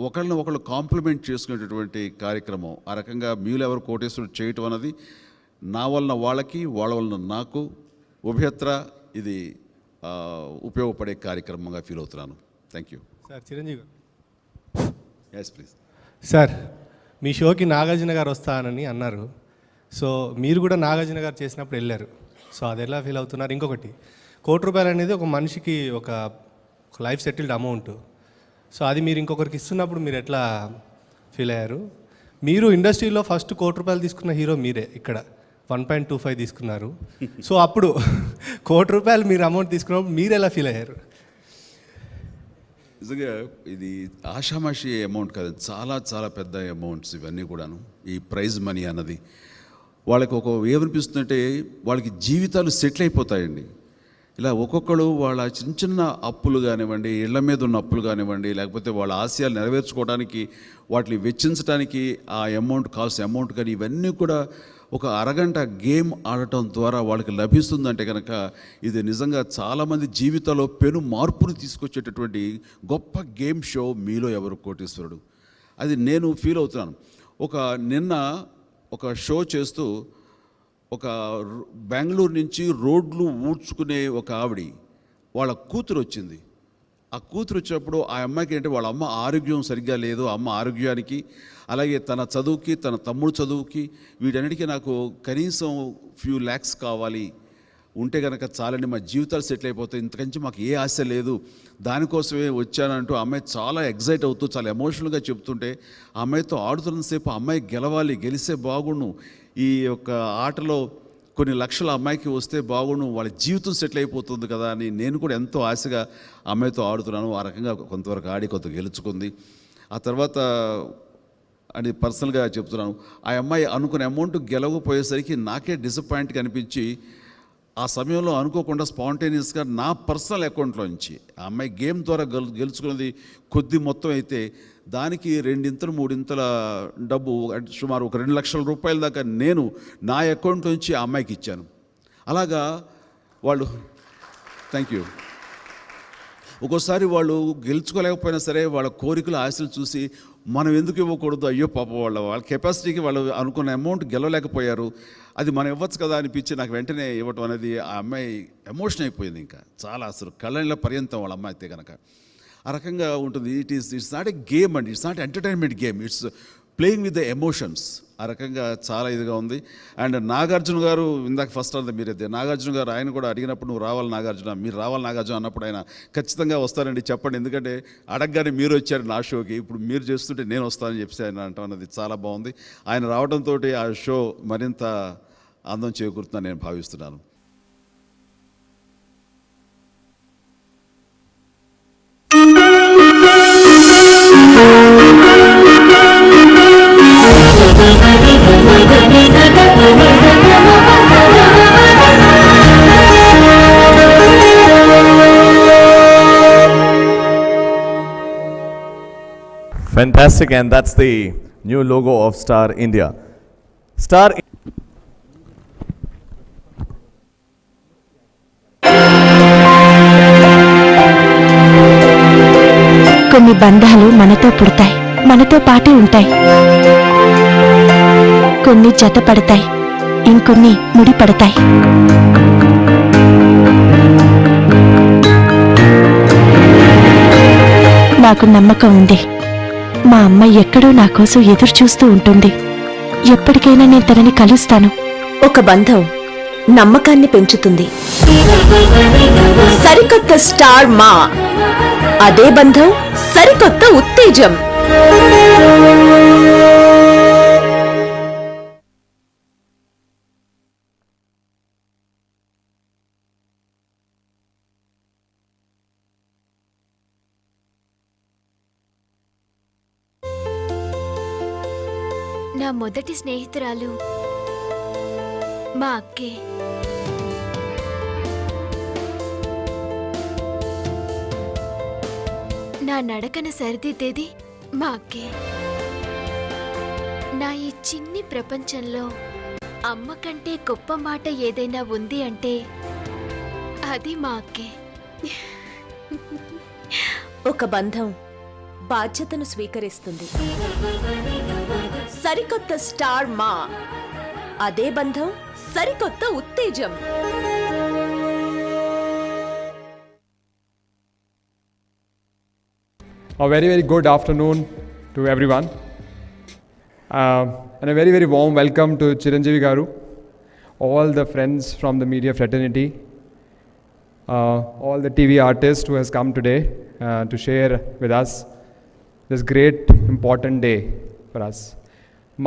ఒకళ్ళని ఒకళ్ళు కాంప్లిమెంట్ చేసుకునేటటువంటి కార్యక్రమం. ఆ రకంగా మీరెవరు కోటేశ్వరుడు చేయటం అన్నది నా వలన వాళ్ళకి, వాళ్ళ వలన నాకు ఉభయత్ర ఇది ఉపయోగపడే కార్యక్రమంగా ఫీల్ అవుతున్నాను. Thank you. సార్ చిరంజీవి గారు. Yes please. సార్ మీ షోకి నాగార్జున గారు వస్తానని అన్నారు. సో మీరు కూడా నాగార్జున గారు చేసినప్పుడు వెళ్ళారు. సో అది ఎలా ఫీల్ అవుతున్నారు? ఇంకొకటి, ₹1,00,00,000 అనేది ఒక మనిషికి ఒక లైఫ్ సెటిల్డ్ అమౌంట్. సో అది మీరు ఇంకొకరికి ఇస్తున్నప్పుడు మీరు ఎట్లా ఫీల్ అయ్యారు? మీరు ఇండస్ట్రీలో ఫస్ట్ ₹1,00,00,000 తీసుకున్న హీరో మీరే. ఇక్కడ 1.25 తీసుకున్నారు. సో అప్పుడు ₹1,00,00,000 మీరు అమౌంట్ తీసుకున్నప్పుడు మీరు ఎలా ఫీల్ అయ్యారు? నిజంగా ఇది ఆషామాషి అమౌంట్ కాదు, చాలా చాలా పెద్ద అమౌంట్స్ ఇవన్నీ కూడాను. ఈ ప్రైజ్ మనీ అన్నది వాళ్ళకి ఏమనిపిస్తుందంటే వాళ్ళకి జీవితాలు సెటిల్ అయిపోతాయండి. ఇలా ఒక్కొక్కరు వాళ్ళ చిన్న చిన్న అప్పులు కానివ్వండి, ఇళ్ల మీద ఉన్న అప్పులు కానివ్వండి, లేకపోతే వాళ్ళ ఆశయాలు నెరవేర్చుకోవడానికి, వాటిని వెచ్చించడానికి ఆ అమౌంట్, కావాల్సిన అమౌంట్ కానీ ఇవన్నీ కూడా ఒక అరగంట గేమ్ ఆడటం ద్వారా వాళ్ళకి లభిస్తుందంటే కనుక ఇది నిజంగా చాలామంది జీవితాల్లో పెను మార్పును తీసుకొచ్చేటటువంటి గొప్ప గేమ్ షో మీలో ఎవరు కోటేశ్వరుడు. అది నేను ఫీల్ అవుతున్నాను. నిన్న ఒక షో చేస్తూ ఒక బెంగళూరు నుంచి రోడ్లు ఊడ్చుకునే ఒక ఆవిడ, వాళ్ళ కూతురు వచ్చింది. ఆ కూతురు వచ్చినప్పుడు ఆ అమ్మాయికి ఏంటంటే వాళ్ళ అమ్మ ఆరోగ్యం సరిగ్గా లేదు, అమ్మ ఆరోగ్యానికి, అలాగే తన చదువుకి, తన తమ్ముడు చదువుకి, వీటన్నిటికీ నాకు కనీసం few lakhs కావాలి, ఉంటే కనుక చాలండి, మా జీవితాలు సెటిల్ అయిపోతాయి, ఇంతకంచి మాకు ఏ ఆశ లేదు, దానికోసమే వచ్చానంటూ ఆ అమ్మాయి చాలా ఎగ్జైట్ అవుతూ చాలా ఎమోషనల్గా చెప్తుంటే, ఆ అమ్మాయితో ఆడుతున్నంతసేపు ఆ అమ్మాయి గెలవాలి, గెలిస్తే బాగుండు, ఈ యొక్క ఆటలో కొన్ని లక్షల అమ్మాయికి వస్తే బాగుండు, వాళ్ళ జీవితం సెటిల్ అయిపోతుంది కదా అని నేను కూడా ఎంతో ఆశగా అమ్మాయితో ఆడుతున్నాను. ఆ రకంగా కొంతవరకు ఆడి కొంత గెలుచుకుంది. ఆ తర్వాత అని పర్సనల్గా చెప్తున్నాను, ఆ అమ్మాయి అనుకునే అమౌంట్ గెలవకపోయేసరికి నాకే డిసప్పాయింట్గా అనిపించి ఆ సమయంలో అనుకోకుండా స్పాంటేనియస్గా నా పర్సనల్ అకౌంట్లో నుంచి ఆ అమ్మాయి గేమ్ ద్వారా గెలుచుకున్నది కొద్ది మొత్తం అయితే దానికి 2-3 డబ్బు, సుమారు ఒక 2 లక్షల రూపాయల దాకా నేను నా అకౌంట్ నుంచి ఆ అమ్మాయికి ఇచ్చాను. అలాగా వాళ్ళు థ్యాంక్ యూ. ఒక్కోసారి వాళ్ళు గెలుచుకోలేకపోయినా సరే వాళ్ళ కోరికలు ఆశలు చూసి మనం ఎందుకు ఇవ్వకూడదు, అయ్యో పాప వాళ్ళ కెపాసిటీకి వాళ్ళు అనుకున్న అమౌంట్ గెలవలేకపోయారు, అది మనం ఇవ్వచ్చు కదా అనిపించి నాకు వెంటనే ఇవ్వటం అనేది ఆ అమ్మాయి ఎమోషన్ అయిపోయింది. ఇంకా చాలా అసలు కళ్ళ పర్యంతం వాళ్ళ అమ్మాయి అయితే కనుక ఆ రకంగా ఉంటుంది. ఇట్స్ నాట్ ఎ గేమ్ అండి, it's not entertainment game, it's playing with the emotions. ఆ రకంగా చాలా ఇదిగా ఉంది. అండ్ నాగార్జున గారు ఇందాక ఫస్ట్ అంతా మీరైతే నాగార్జున గారు ఆయన కూడా అడిగినప్పుడు నువ్వు రావాలి నాగార్జున, మీరు రావాలి నాగార్జున అన్నప్పుడు ఆయన ఖచ్చితంగా వస్తారండి చెప్పండి, ఎందుకంటే అడగగానే మీరు వచ్చారు నా షోకి, ఇప్పుడు మీరు చేస్తుంటే నేను వస్తానని చెప్పి ఆయన అంటాం అన్నది చాలా బాగుంది. ఆయన రావడంతో ఆ షో మరింత అందం చేకూరుతుందని నేను భావిస్తున్నాను. Fantastic, and that's the new logo of Star India. Star కొన్ని బంధాలు మనతో పుడతాయి, మనతో పాటే ఉంటాయి. కొన్ని జతపడతాయి, ఇంకొన్ని ముడిపడతాయి. నాకు నమ్మకం ఉంది, మా అమ్మ ఎక్కడో నా కోసం ఎదురు చూస్తూ ఉంటుంది. ఎప్పటికైనా నేను తనని కలుస్తాను. ఒక బంధం నమ్మకాన్ని పెంచుతుంది. సరికొత్త స్టార్ మా, అదే బంధం సరికొత్త ఉత్తేజం. నా మొదటి స్నేహితురాలు మా అక్కే. నా నడకను సరిదిద్దేది మా అక్కే. నా ఈ చిన్ని ప్రపంచంలో అమ్మ కంటే గొప్ప మాట ఏదైనా ఉంది అంటే అది మా అక్కే. ఒక బంధం బాధ్యతను స్వీకరిస్తుంది. సరికొత్త స్టార్ మా, అదే బంధం సరికొత్త ఉత్తేజం. A very, very good afternoon to everyone. And a very, very warm welcome to Chiranjeevi Garu, all the friends from the media fraternity, all the TV artists who has come today to share with us this great, important day for us.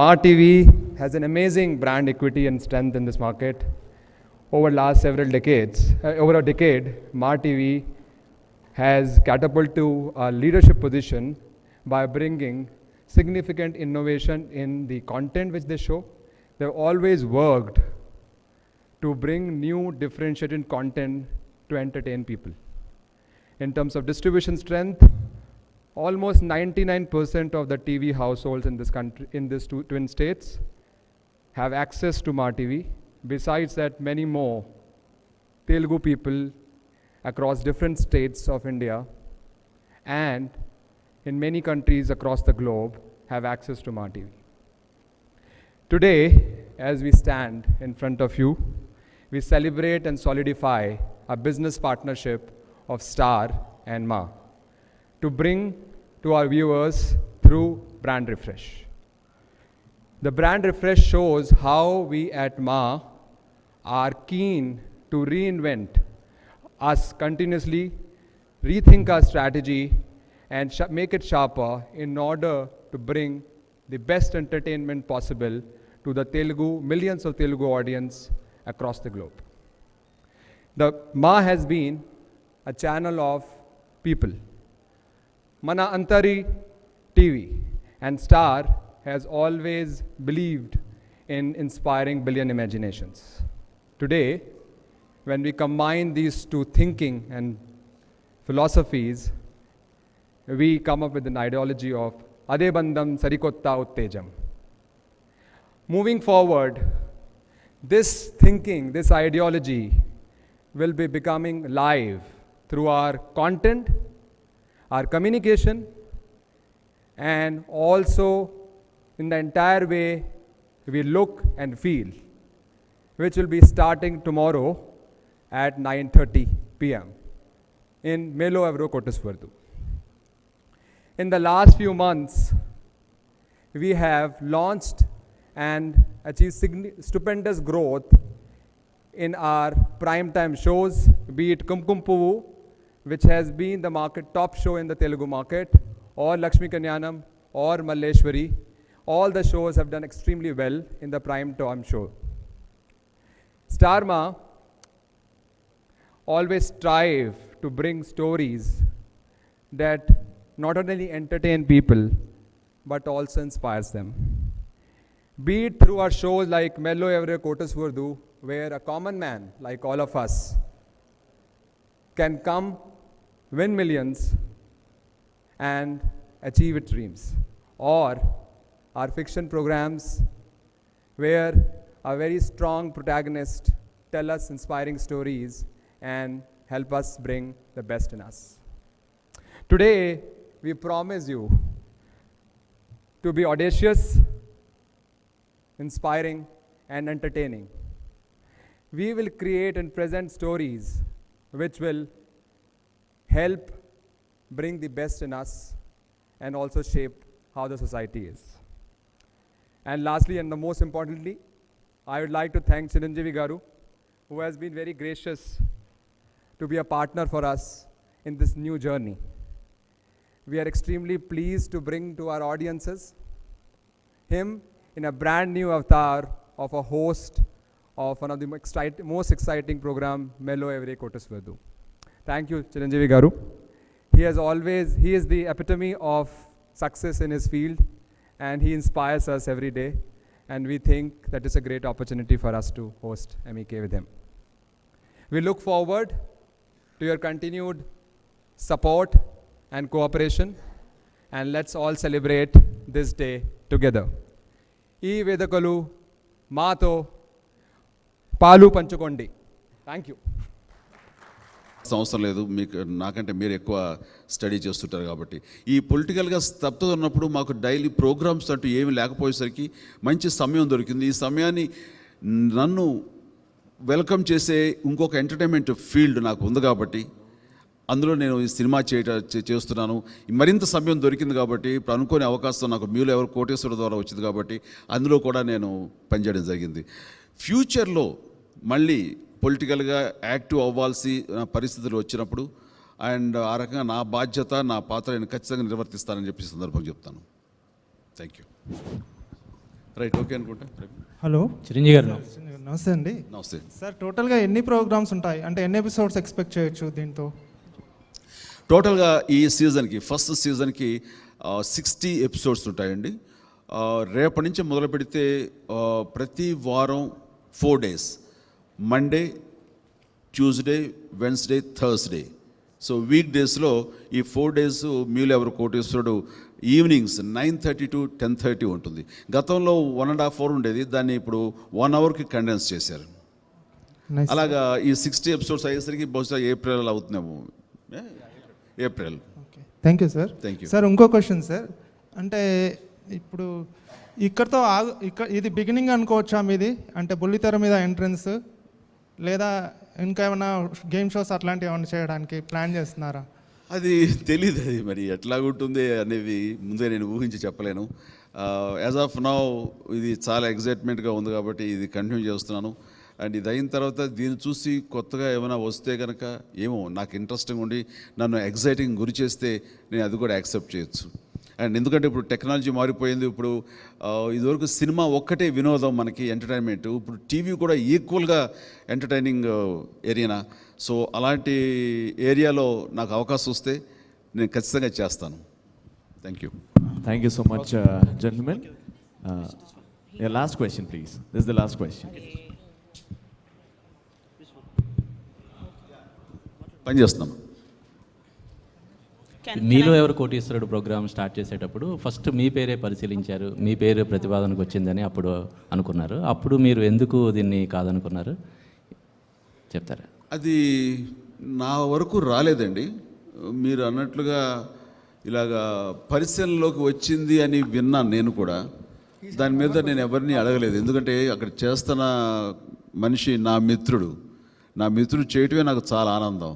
Ma TV has an amazing brand equity and strength in this market. Over last several decades, over a decade, Ma TV has catapulted to a leadership position by bringing significant innovation in the content which they show. They've always worked to bring new differentiated content to entertain people. In terms of distribution strength, almost 99% of the TV households in this country, in these two twin states, have access to Ma TV. Besides that, many more Telugu people across different states of India and in many countries across the globe have access to Ma TV. Today, as we stand in front of you, we celebrate and solidify a business partnership of Star and Ma to bring to our viewers through brand refresh. The brand refresh shows how we at Ma are keen to reinvent us continuously, rethink our strategy and make it sharper in order to bring the best entertainment possible to the millions of Telugu audience across the globe. The Ma has been a channel of people. Mana Antari TV and Star has always believed in inspiring billion imaginations. Today, when we combine these two thinking and philosophies, we come up with an ideology of Ade Bandham Sarikotta Uttejam. Moving forward, this thinking, this ideology will be becoming live through our content, our communication, and also in the entire way we look and feel, which will be starting tomorrow at 9:30 p.m. in Melo Evro Kotasvardu. In the last few months, we have launched and achieved stupendous growth in our primetime shows, be it Kumkum Puvu, which has been the market top show in the Telugu market, or Lakshmi Kanyanam, or Malleshwari. All the shows have done extremely well in the prime time show. Star Ma always strive to bring stories that not only entertain people but also inspires them. Be it through our shows like Mello Evre Kotasvardu, where a common man like all of us can come, win millions and achieve its dreams, or our fiction programs where a very strong protagonist tell us inspiring stories and help us bring the best in us. Today, we promise you to be audacious, inspiring, and entertaining. We will create and present stories which will help bring the best in us and also shape how the society is. And lastly, and the most importantly, I would like to thank Chiranjeevi Garu, who has been very gracious to be a partner for us in this new journey. We are extremely pleased to bring to our audiences him in a brand new avatar of a host of one of the most exciting program, Mello Evre Kotasvardu. Thank you, Chiranjeevi Garu. He is the epitome of success in his field, and he inspires us every day, and we think that is a great opportunity for us to host MEK with him. We look forward to your continued support and cooperation, and let's all celebrate this day together. Ee Vedakalu Mato Palu Panchukondi. Thank you. అవసరం లేదు, మీకు నాకంటే మీరు ఎక్కువ స్టడీ చేస్తుంటారు కాబట్టి. ఈ పొలిటికల్గా స్తబ్దత ఉన్నప్పుడు మాకు డైలీ ప్రోగ్రామ్స్ అంటూ ఏమీ లేకపోయేసరికి మంచి సమయం దొరికింది. ఈ సమయాన్ని నన్ను వెల్కమ్ చేసే ఇంకొక ఎంటర్టైన్మెంట్ ఫీల్డ్ నాకు ఉంది కాబట్టి అందులో నేను ఈ సినిమా చేస్తున్నాను. మరింత సమయం దొరికింది కాబట్టి ఇప్పుడు అనుకోని అవకాశం నాకు మీలో ఎవరు కోటేశ్వర ద్వారా వచ్చింది కాబట్టి అందులో కూడా నేను పనిచేయడం జరిగింది. ఫ్యూచర్లో మళ్ళీ పొలిటికల్గా యాక్టివ్ అవ్వాల్సి పరిస్థితులు వచ్చినప్పుడు అండ్ ఆ రకంగా నా బాధ్యత, నా పాత్ర నేను ఖచ్చితంగా నిర్వర్తిస్తానని చెప్పి సందర్భం చెప్తాను. Thank you. రైట్, ఓకే అనుకుంటా. హలో చిరంజీవి గారు నమస్తే అండి. నమస్తే సార్, టోటల్గా ఎన్ని ప్రోగ్రామ్స్ ఉంటాయి, అంటే ఎన్ని ఎపిసోడ్స్ ఎక్స్పెక్ట్ చేయొచ్చు దీంతో? టోటల్గా ఈ సీజన్కి ఫస్ట్ సీజన్కి 60 ఎపిసోడ్స్ ఉంటాయండి. రేపటి నుంచి మొదలు పెడితే ప్రతి వారం 4 days, Monday, Tuesday, Wednesday, Thursday. So weak డేస్లో ఈ 4 days మీలో ఎవరు కోటేశ్వరుడు ఈవినింగ్స్ 9:30 to 10:30 ఉంటుంది. గతంలో 1.5 hour ఉండేది, దాన్ని ఇప్పుడు 1 hourకి కండెన్స్ చేశారు. అలాగా ఈ 60 ఎపిసోడ్స్ అయ్యేసరికి బహుశా ఏప్రిల్ అవుతున్నాము. April. Thank you sir. Thank you sir. ఇంకో క్వశ్చన్ సార్, అంటే ఇప్పుడు ఇక్కడతో ఇది బిగినింగ్ అనుకోవచ్చా మీది? అంటే బుల్లితెర మీద ఎంట్రన్స్, లేదా ఇంకా ఏమైనా గేమ్ షోస్ అట్లాంటివి ఏమైనా చేయడానికి ప్లాన్ చేస్తున్నారా? అది తెలీదు, అది మరి ఎట్లాగుంటుంది అనేది ముందే నేను ఊహించి చెప్పలేను. యాజ్ ఆఫ్ నౌ ఇది చాలా ఎగ్జైట్మెంట్గా ఉంది కాబట్టి ఇది కంటిన్యూ చేస్తున్నాను. అండ్ ఇది అయిన తర్వాత దీన్ని చూసి కొత్తగా ఏమైనా వస్తే కనుక ఏమో నాకు ఇంట్రెస్టింగ్ ఉండి నన్ను ఎగ్జైటింగ్ గురి చేస్తే నేను అది కూడా యాక్సెప్ట్ చేయొచ్చు. అండ్ ఎందుకంటే ఇప్పుడు టెక్నాలజీ మారిపోయింది. ఇప్పుడు ఇదివరకు సినిమా ఒక్కటే వినోదం మనకి ఎంటర్టైన్మెంట్, ఇప్పుడు టీవీ కూడా ఈక్వల్గా ఎంటర్టైనింగ్ ఏరియానా. సో అలాంటి ఏరియాలో నాకు అవకాశం వస్తే నేను ఖచ్చితంగా చేస్తాను. Thank you. Thank you so much gentlemen. Last question please. This is the last question. పని చేస్తున్నాం. మీలో ఎవరు కోటీశ్వరుడు ప్రోగ్రామ్ స్టార్ట్ చేసేటప్పుడు ఫస్ట్ మీ పేరే పరిశీలించారు, మీ పేరు ప్రతిపాదనకు వచ్చిందని అప్పుడు అనుకున్నారు. అప్పుడు మీరు ఎందుకు దీన్ని కాదనుకున్నారు చెప్తారా? అది నా వరకు రాలేదండి. మీరు అన్నట్లుగా ఇలాగా పరిశీలనలోకి వచ్చింది అని విన్నాను నేను కూడా. దాని మీద నేను ఎవరిని అడగలేదు, ఎందుకంటే అక్కడ చేస్తున్న మనిషి నా మిత్రుడు చేయటమే నాకు చాలా ఆనందం.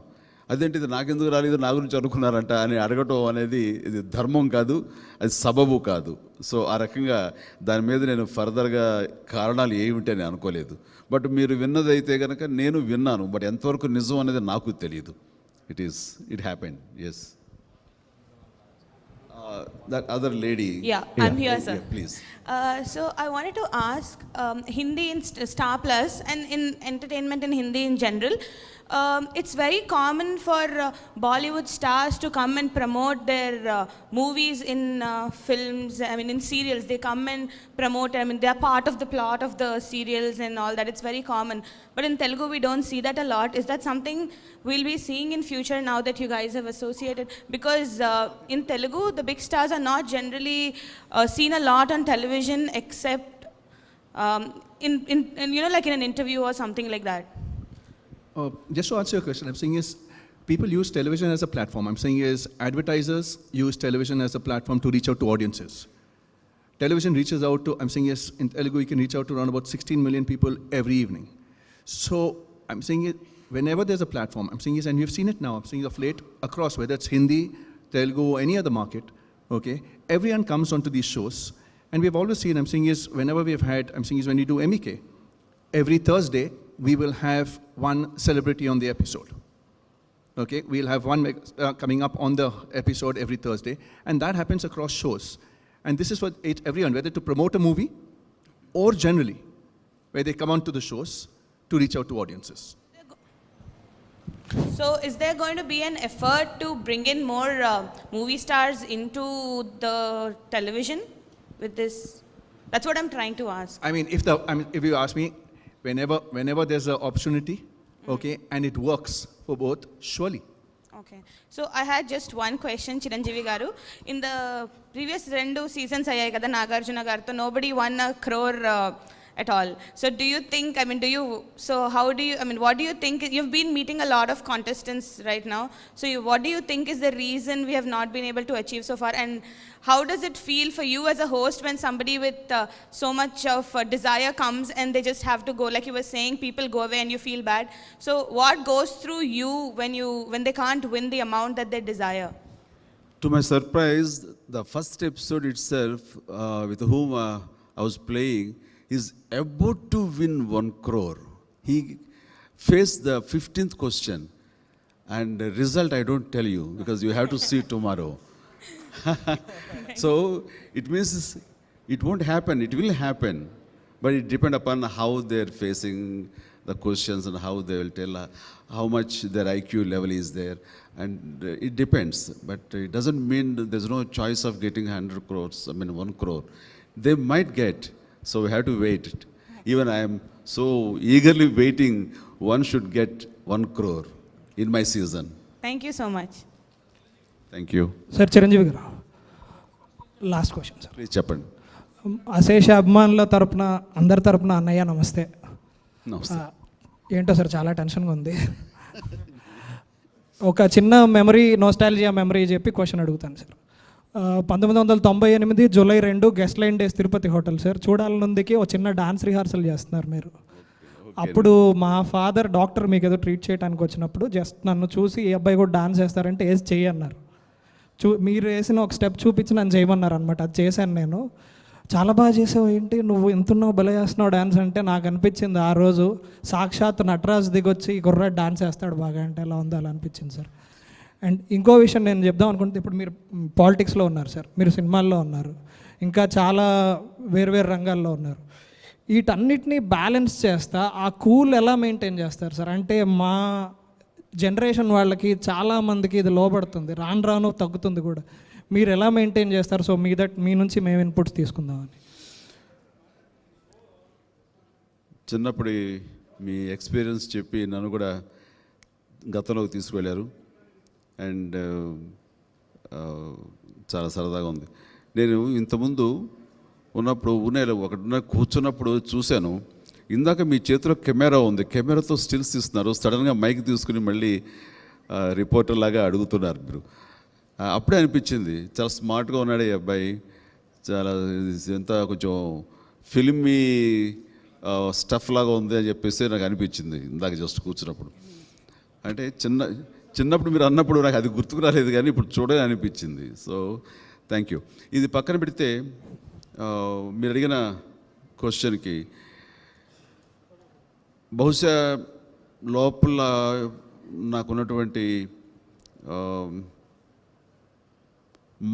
అదేంటి ఇది నాకెందుకు రాలేదు, నా గురించి అనుకున్నారంట అని అడగటం అనేది ఇది ధర్మం కాదు, అది సబబు కాదు. సో ఆ రకంగా దాని మీద నేను ఫర్దర్గా కారణాలు ఏమిటి అని అనుకోలేదు. బట్ మీరు విన్నదైతే కనుక నేను విన్నాను, బట్ ఎంతవరకు నిజం అనేది నాకు తెలియదు. It happen. Yes. That other lady. Yeah, I'm here, sir. Yeah, please. So I wanted to ask, Hindi in Star Plus and in entertainment in Hindi in general, it's very common for Bollywood stars to come and promote their movies in films, I mean in serials. They come and promote, I mean they are part of the plot of the serials and all that. It's very common. But in Telugu we don't see that a lot. Is that something we'll be seeing in future now that you guys have associated? Because in Telugu the big stars are not generally seen a lot on television except in you know, like in an interview or something like that. Just to answer your question, I'm saying is people use television as a platform. I'm saying is advertisers use television as a platform to reach out to audiences. Television reaches out to, I'm saying is in Telugu you can reach out to around about 16 million people every evening. So I'm saying it, whenever there's a platform, I'm saying is, and we've seen it now, I'm saying of late across, whether it's Hindi, Telugu, or any other market, okay, everyone comes onto these shows. And we've always seen, I'm saying is, whenever we've had, I'm saying is when we do MEK, every Thursday, we will have one celebrity on the episode. Okay, we'll have one coming up on the episode every Thursday, and that happens across shows. And this is for everyone, whether to promote a movie or generally, where they come onto the shows to reach out to audiences. So is there going to be an effort to bring in more movie stars into the television with this? That's what I'm trying to ask. I mean, if you ask me, whenever there's an opportunity, okay, and it works for both, surely. Okay. So I had just one question, Chiranjeevi garu. In the previous 2 seasons ayyayi kada Nagarjuna gartho, nobody won a crore at all. So do you think, I mean, what do you think, you've been meeting a lot of contestants right now, so what do you think is the reason we have not been able to achieve so far, and how does it feel for you as a host when somebody with so much of desire comes and they just have to go, like you were saying, people go away and you feel bad. So what goes through you when they can't win the amount that they desire? To my surprise, the first episode itself, with whom I was playing, is about to win 1 crore. He faced the 15th question, and the result I don't tell you because you have to see tomorrow. So it means it won't happen. It will happen, but it depends upon how they're facing the questions and how they will tell how much their IQ level is there, and it depends. But it doesn't mean there's no choice of getting 100 crores. I mean 1 crore. They might get. So we have to wait. Even I am so eagerly waiting, one should get 1 crore in my season. Thank you so much. Thank you. Sir, Chiranjeevi garu, last question, sir. Please చెప్పండి. అశేష అభిమానుల తరపున అందరి తరపున అన్నయ్య నమస్తే. నమస్తే. ఏంటో సార్ చాలా టెన్షన్గా ఉంది. ఒక చిన్న మెమరీ, నోస్టాలజియా మెమరీ చెప్పి క్వశ్చన్ అడుగుతాను sir. 1998 July 2 guest line days Tirupati hotel sir. చూడాలనుందికి ఒక చిన్న డాన్స్ రిహార్సల్ చేస్తున్నారు మీరు. అప్పుడు మా ఫాదర్ డాక్టర్ మీకు ఏదో ట్రీట్ చేయడానికి వచ్చినప్పుడు జస్ట్ నన్ను చూసి ఏ అబ్బాయి కూడా డాన్స్ చేస్తారంటే వేసి చేయన్నారు. మీరు వేసిన ఒక స్టెప్ చూపించి నన్ను చేయమన్నారు అనమాట. అది చేశాను నేను. చాలా బాగా చేసావు, ఏంటి నువ్వు ఎంతున్నావు, భలే చేస్తున్నావు డాన్స్ అంటే నాకు అనిపించింది ఆ రోజు సాక్షాత్ నటరాజు దిగొచ్చి ఈ కుర్రాడు డాన్స్ చేస్తాడు బాగా అంటే ఎలా ఉందో అలా అనిపించింది సార్. అండ్ ఇంకో విషయం నేను చెప్దాం అనుకుంటే, ఇప్పుడు మీరు పాలిటిక్స్లో ఉన్నారు సార్, మీరు సినిమాల్లో ఉన్నారు, ఇంకా చాలా వేరు రంగాల్లో ఉన్నారు. వీటన్నిటినీ బ్యాలెన్స్ చేస్తా ఆ కూల్ ఎలా మెయింటైన్ చేస్తారు సార్? అంటే మా జనరేషన్ వాళ్ళకి చాలామందికి ఇది లోబడుతుంది, రాను తగ్గుతుంది కూడా. మీరు ఎలా మెయింటైన్ చేస్తారు? సో మీ నుంచి మేము ఇన్పుట్స్ తీసుకుందామని. చిన్నప్పుడు మీ ఎక్స్పీరియన్స్ చెప్పి నన్ను కూడా గతంలోకి తీసుకువెళ్ళారు. అండ్ చాలా సరదాగా ఉంది. నేను ఇంతకుముందు ఉన్నప్పుడు ఒకటి కూర్చున్నప్పుడు చూశాను, ఇందాక మీ చేతిలో కెమెరా ఉంది, కెమెరాతో స్టిల్స్ ఇస్తున్నారు, సడన్గా మైక్ తీసుకుని మళ్ళీ రిపోర్టర్ లాగా అడుగుతున్నారు మీరు. అప్పుడే అనిపించింది చాలా స్మార్ట్గా ఉన్నాడు ఈ అబ్బాయి, చాలా ఎంత కొంచెం ఫిల్మీ స్టఫ్ లాగా ఉంది అని చెప్పేసి నాకు అనిపించింది ఇందాక జస్ట్ కూర్చున్నప్పుడు. అంటే చిన్నప్పుడు మీరు అన్నప్పుడు నాకు అది గుర్తుకు రాలేదు, కానీ ఇప్పుడు చూడని అనిపించింది. So thank you. ఇది పక్కన పెడితే మీరు అడిగిన క్వశ్చన్కి బహుశా లోపల నాకున్నటువంటి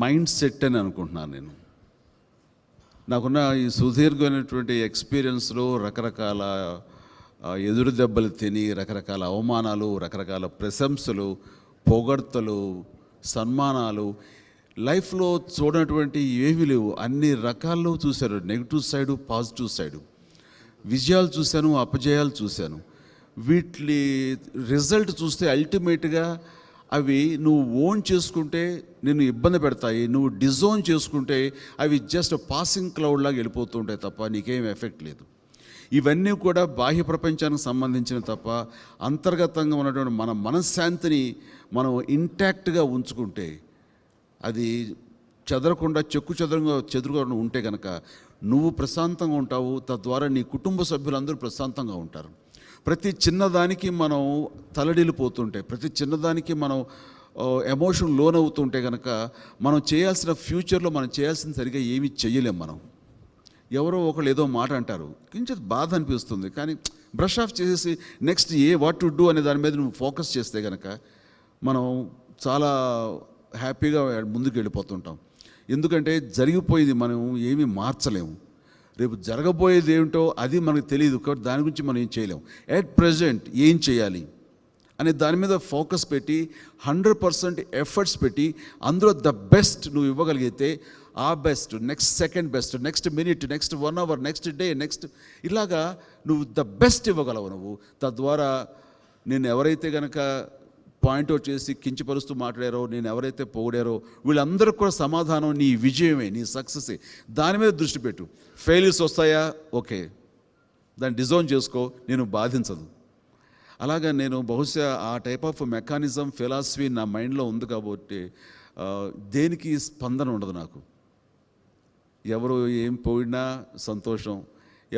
మైండ్ సెట్ అని అనుకుంటున్నాను నేను. నాకున్న ఈ సుదీర్ఘమైనటువంటి ఎక్స్పీరియన్స్లో రకరకాల ఎదురు దెబ్బలు తిని, రకరకాల అవమానాలు, రకరకాల ప్రశంసలు, పొగడ్తలు, సన్మానాలు, లైఫ్లో చూడనటువంటి ఏమీ లేవు. అన్ని రకాల్లో చూశారు, నెగిటివ్ సైడు, పాజిటివ్ సైడు. విజయాలు చూశాను, అపజయాలు చూశాను. వీటి రిజల్ట్ చూస్తే అల్టిమేట్గా అవి నువ్వు ఓన్ చేసుకుంటే నిన్ను ఇబ్బంది పెడతాయి, నువ్వు డిజోన్ చేసుకుంటే అవి జస్ట్ పాసింగ్ క్లౌడ్ లాగా వెళ్ళిపోతూ ఉంటాయి తప్ప నీకేం ఎఫెక్ట్ లేదు. ఇవన్నీ కూడా బాహ్య ప్రపంచానికి సంబంధించిన తప్ప అంతర్గతంగా ఉన్నటువంటి మన మనశ్శాంతిని మనం ఇంటాక్ట్గా ఉంచుకుంటే, అది చెదరకుండా చెదురుగా ఉంటే కనుక నువ్వు ప్రశాంతంగా ఉంటావు, తద్వారా నీ కుటుంబ సభ్యులందరూ ప్రశాంతంగా ఉంటారు. ప్రతి చిన్నదానికి మనం తలడిల్లిపోతుంటే, ప్రతి చిన్నదానికి మనం ఎమోషన్ లోనవుతుంటే కనుక మనం చేయాల్సిన ఫ్యూచర్లో మనం చేయాల్సిన సరిగా ఏమీ చెయ్యలేం. మనం ఎవరో ఒకళ్ళు ఏదో మాట అంటారు, కొంచెం బాధ అనిపిస్తుంది, కానీ బ్రష్ ఆఫ్ చేసేసి నెక్స్ట్ వాట్ టు డూ అనే దాని మీద నువ్వు ఫోకస్ చేస్తే కనుక మనం చాలా హ్యాపీగా ముందుకు వెళ్ళిపోతుంటాం. ఎందుకంటే జరిగిపోయేది మనం ఏమీ మార్చలేము, రేపు జరగబోయేది ఏమిటో అది మనకు తెలియదు, కాబట్టి దాని గురించి మనం ఏం చేయలేము. ఎట్ ప్రజెంట్ ఏం చేయాలి అనే దాని మీద ఫోకస్ పెట్టి 100% ఎఫర్ట్స్ పెట్టి అందులో ద బెస్ట్ నువ్వు ఇవ్వగలిగితే, ఆ best, next second best, next minute, next 1 hour, next day, next ఇలాగా నువ్వు ద బెస్ట్ ఇవ్వగలవు. నువ్వు తద్వారా నేను ఎవరైతే కనుక పాయింట్అవుట్ చేసి కించపరుస్తూ మాట్లాడారో, నేను ఎవరైతే పొగిడారో వీళ్ళందరికీ కూడా సమాధానం నీ విజయమే, నీ సక్సెసే. దాని మీద దృష్టి పెట్టు. ఫెయిల్యూర్స్ వస్తాయా, ఓకే, దాన్ని డిజోన్ చేసుకో, నేను బాధించదు. అలాగా నేను బహుశా ఆ టైప్ ఆఫ్ మెకానిజం, ఫిలాసఫీ నా మైండ్లో ఉంది కాబట్టి దేనికి స్పందన ఉండదు నాకు. ఎవరు ఏం పోయినా సంతోషం,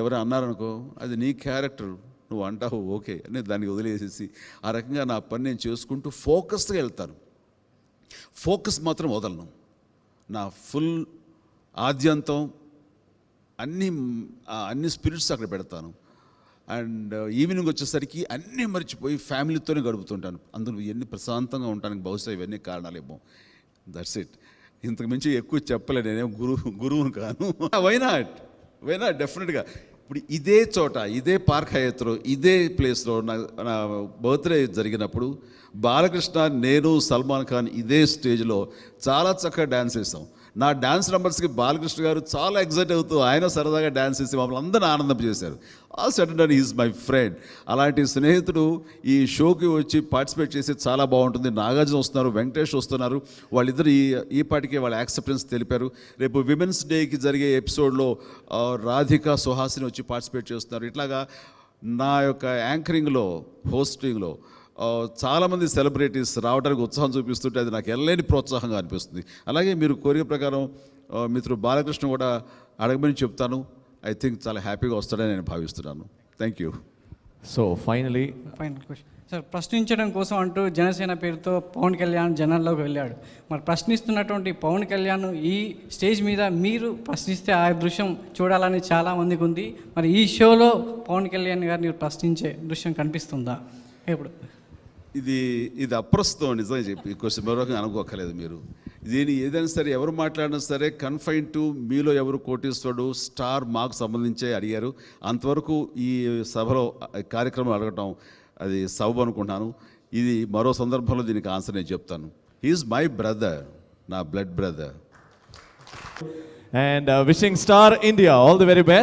ఎవరు అన్నారనుకో అది నీ క్యారెక్టర్, నువ్వు అంటావు ఓకే అని దాన్ని వదిలేసేసి ఆ రకంగా నా పని నేను చేసుకుంటూ ఫోకస్గా వెళ్తాను. ఫోకస్ మాత్రం వదలను. నా ఫుల్ ఆద్యంతం అన్ని స్పిరిట్స్ అక్కడ పెడతాను. అండ్ ఈవినింగ్ వచ్చేసరికి అన్నీ మర్చిపోయి ఫ్యామిలీతోనే గడుపుతుంటాను. అందులో ఎన్ని ప్రశాంతంగా ఉండడానికి బహుశా ఇవన్నీ కారణాలేమో. That's it. ఇంతకు మించి ఎక్కువ చెప్పలేదు, నేనేం గురువును కాను. వై నాట్ డెఫినెట్గా. ఇప్పుడు ఇదే చోట, ఇదే పార్క్ హయత్లో, ఇదే ప్లేస్లో నా బర్త్డే జరిగినప్పుడు బాలకృష్ణ, నేను, సల్మాన్ ఖాన్ ఇదే స్టేజ్లో చాలా చక్కగా డ్యాన్స్ వేసాం. నా డ్యాన్స్ నెంబర్స్కి బాలకృష్ణ గారు చాలా ఎగ్జైట్ అవుతూ ఆయన సరదాగా డ్యాన్స్ వేసి మమ్మల్ని అందరినీ ఆనందం చేశారు. All sudden is my friend. అలాంటి స్నేహితుడు ఈ షోకి వచ్చి పార్టిసిపేట్ చేసి చాలా బాగుంటుంది. నాగార్జున వస్తున్నారు, వెంకటేష్ వస్తున్నారు, వాళ్ళిద్దరు ఈ పాటికే వాళ్ళ యాక్సెప్టెన్స్ తెలిపారు. రేపు విమెన్స్ డేకి జరిగే ఎపిసోడ్లో రాధిక, సుహాసిని వచ్చి పార్టిసిపేట్ చేస్తున్నారు. ఇట్లాగా నా యొక్క యాంకరింగ్లో, హోస్టింగ్లో చాలామంది సెలబ్రిటీస్ రావడానికి ఉత్సాహం చూపిస్తుంటే అది నాకు ఎల్లేని ప్రోత్సాహంగా అనిపిస్తుంది. అలాగే మీరు కోరిక ప్రకారం మిత్రుడు బాలకృష్ణ కూడా అడగమని చెప్తాను. ఐ థింక్ చాలా హ్యాపీగా వస్తాడని నేను భావిస్తున్నాను. Thank you. So final question sir, ప్రశ్నించడం కోసం అంటూ జనసేన పేరుతో పవన్ కళ్యాణ్ జనాల్లోకి వెళ్ళాడు. మరి ప్రశ్నిస్తున్నటువంటి పవన్ కళ్యాణ్ ఈ స్టేజ్ మీద మీరు ప్రశ్నిస్తే ఆ దృశ్యం చూడాలని చాలామందికి ఉంది. మరి ఈ షోలో పవన్ కళ్యాణ్ గారిని ప్రశ్నించే దృశ్యం కనిపిస్తుందా? ఎప్పుడు ఇది అప్రస్తుతం నిజంగా చెప్పి క్వశ్చన్ మరొక అనుకోకలేదు. మీరు దీని ఏదైనా సరే ఎవరు మాట్లాడినా సరే కన్ఫైన్ టు మీలో ఎవరు కోటీశ్వరుడు స్టార్ మాకు సంబంధించే అడిగారు. అంతవరకు ఈ సభలో కార్యక్రమం అడగటం అది సబబు అనుకుంటున్నాను. ఇది మరో సందర్భంలో దీనికి ఆన్సర్ నేను చెప్తాను. హీఈస్ మై బ్రదర్, నా blood brother. And wishing star India all the very best.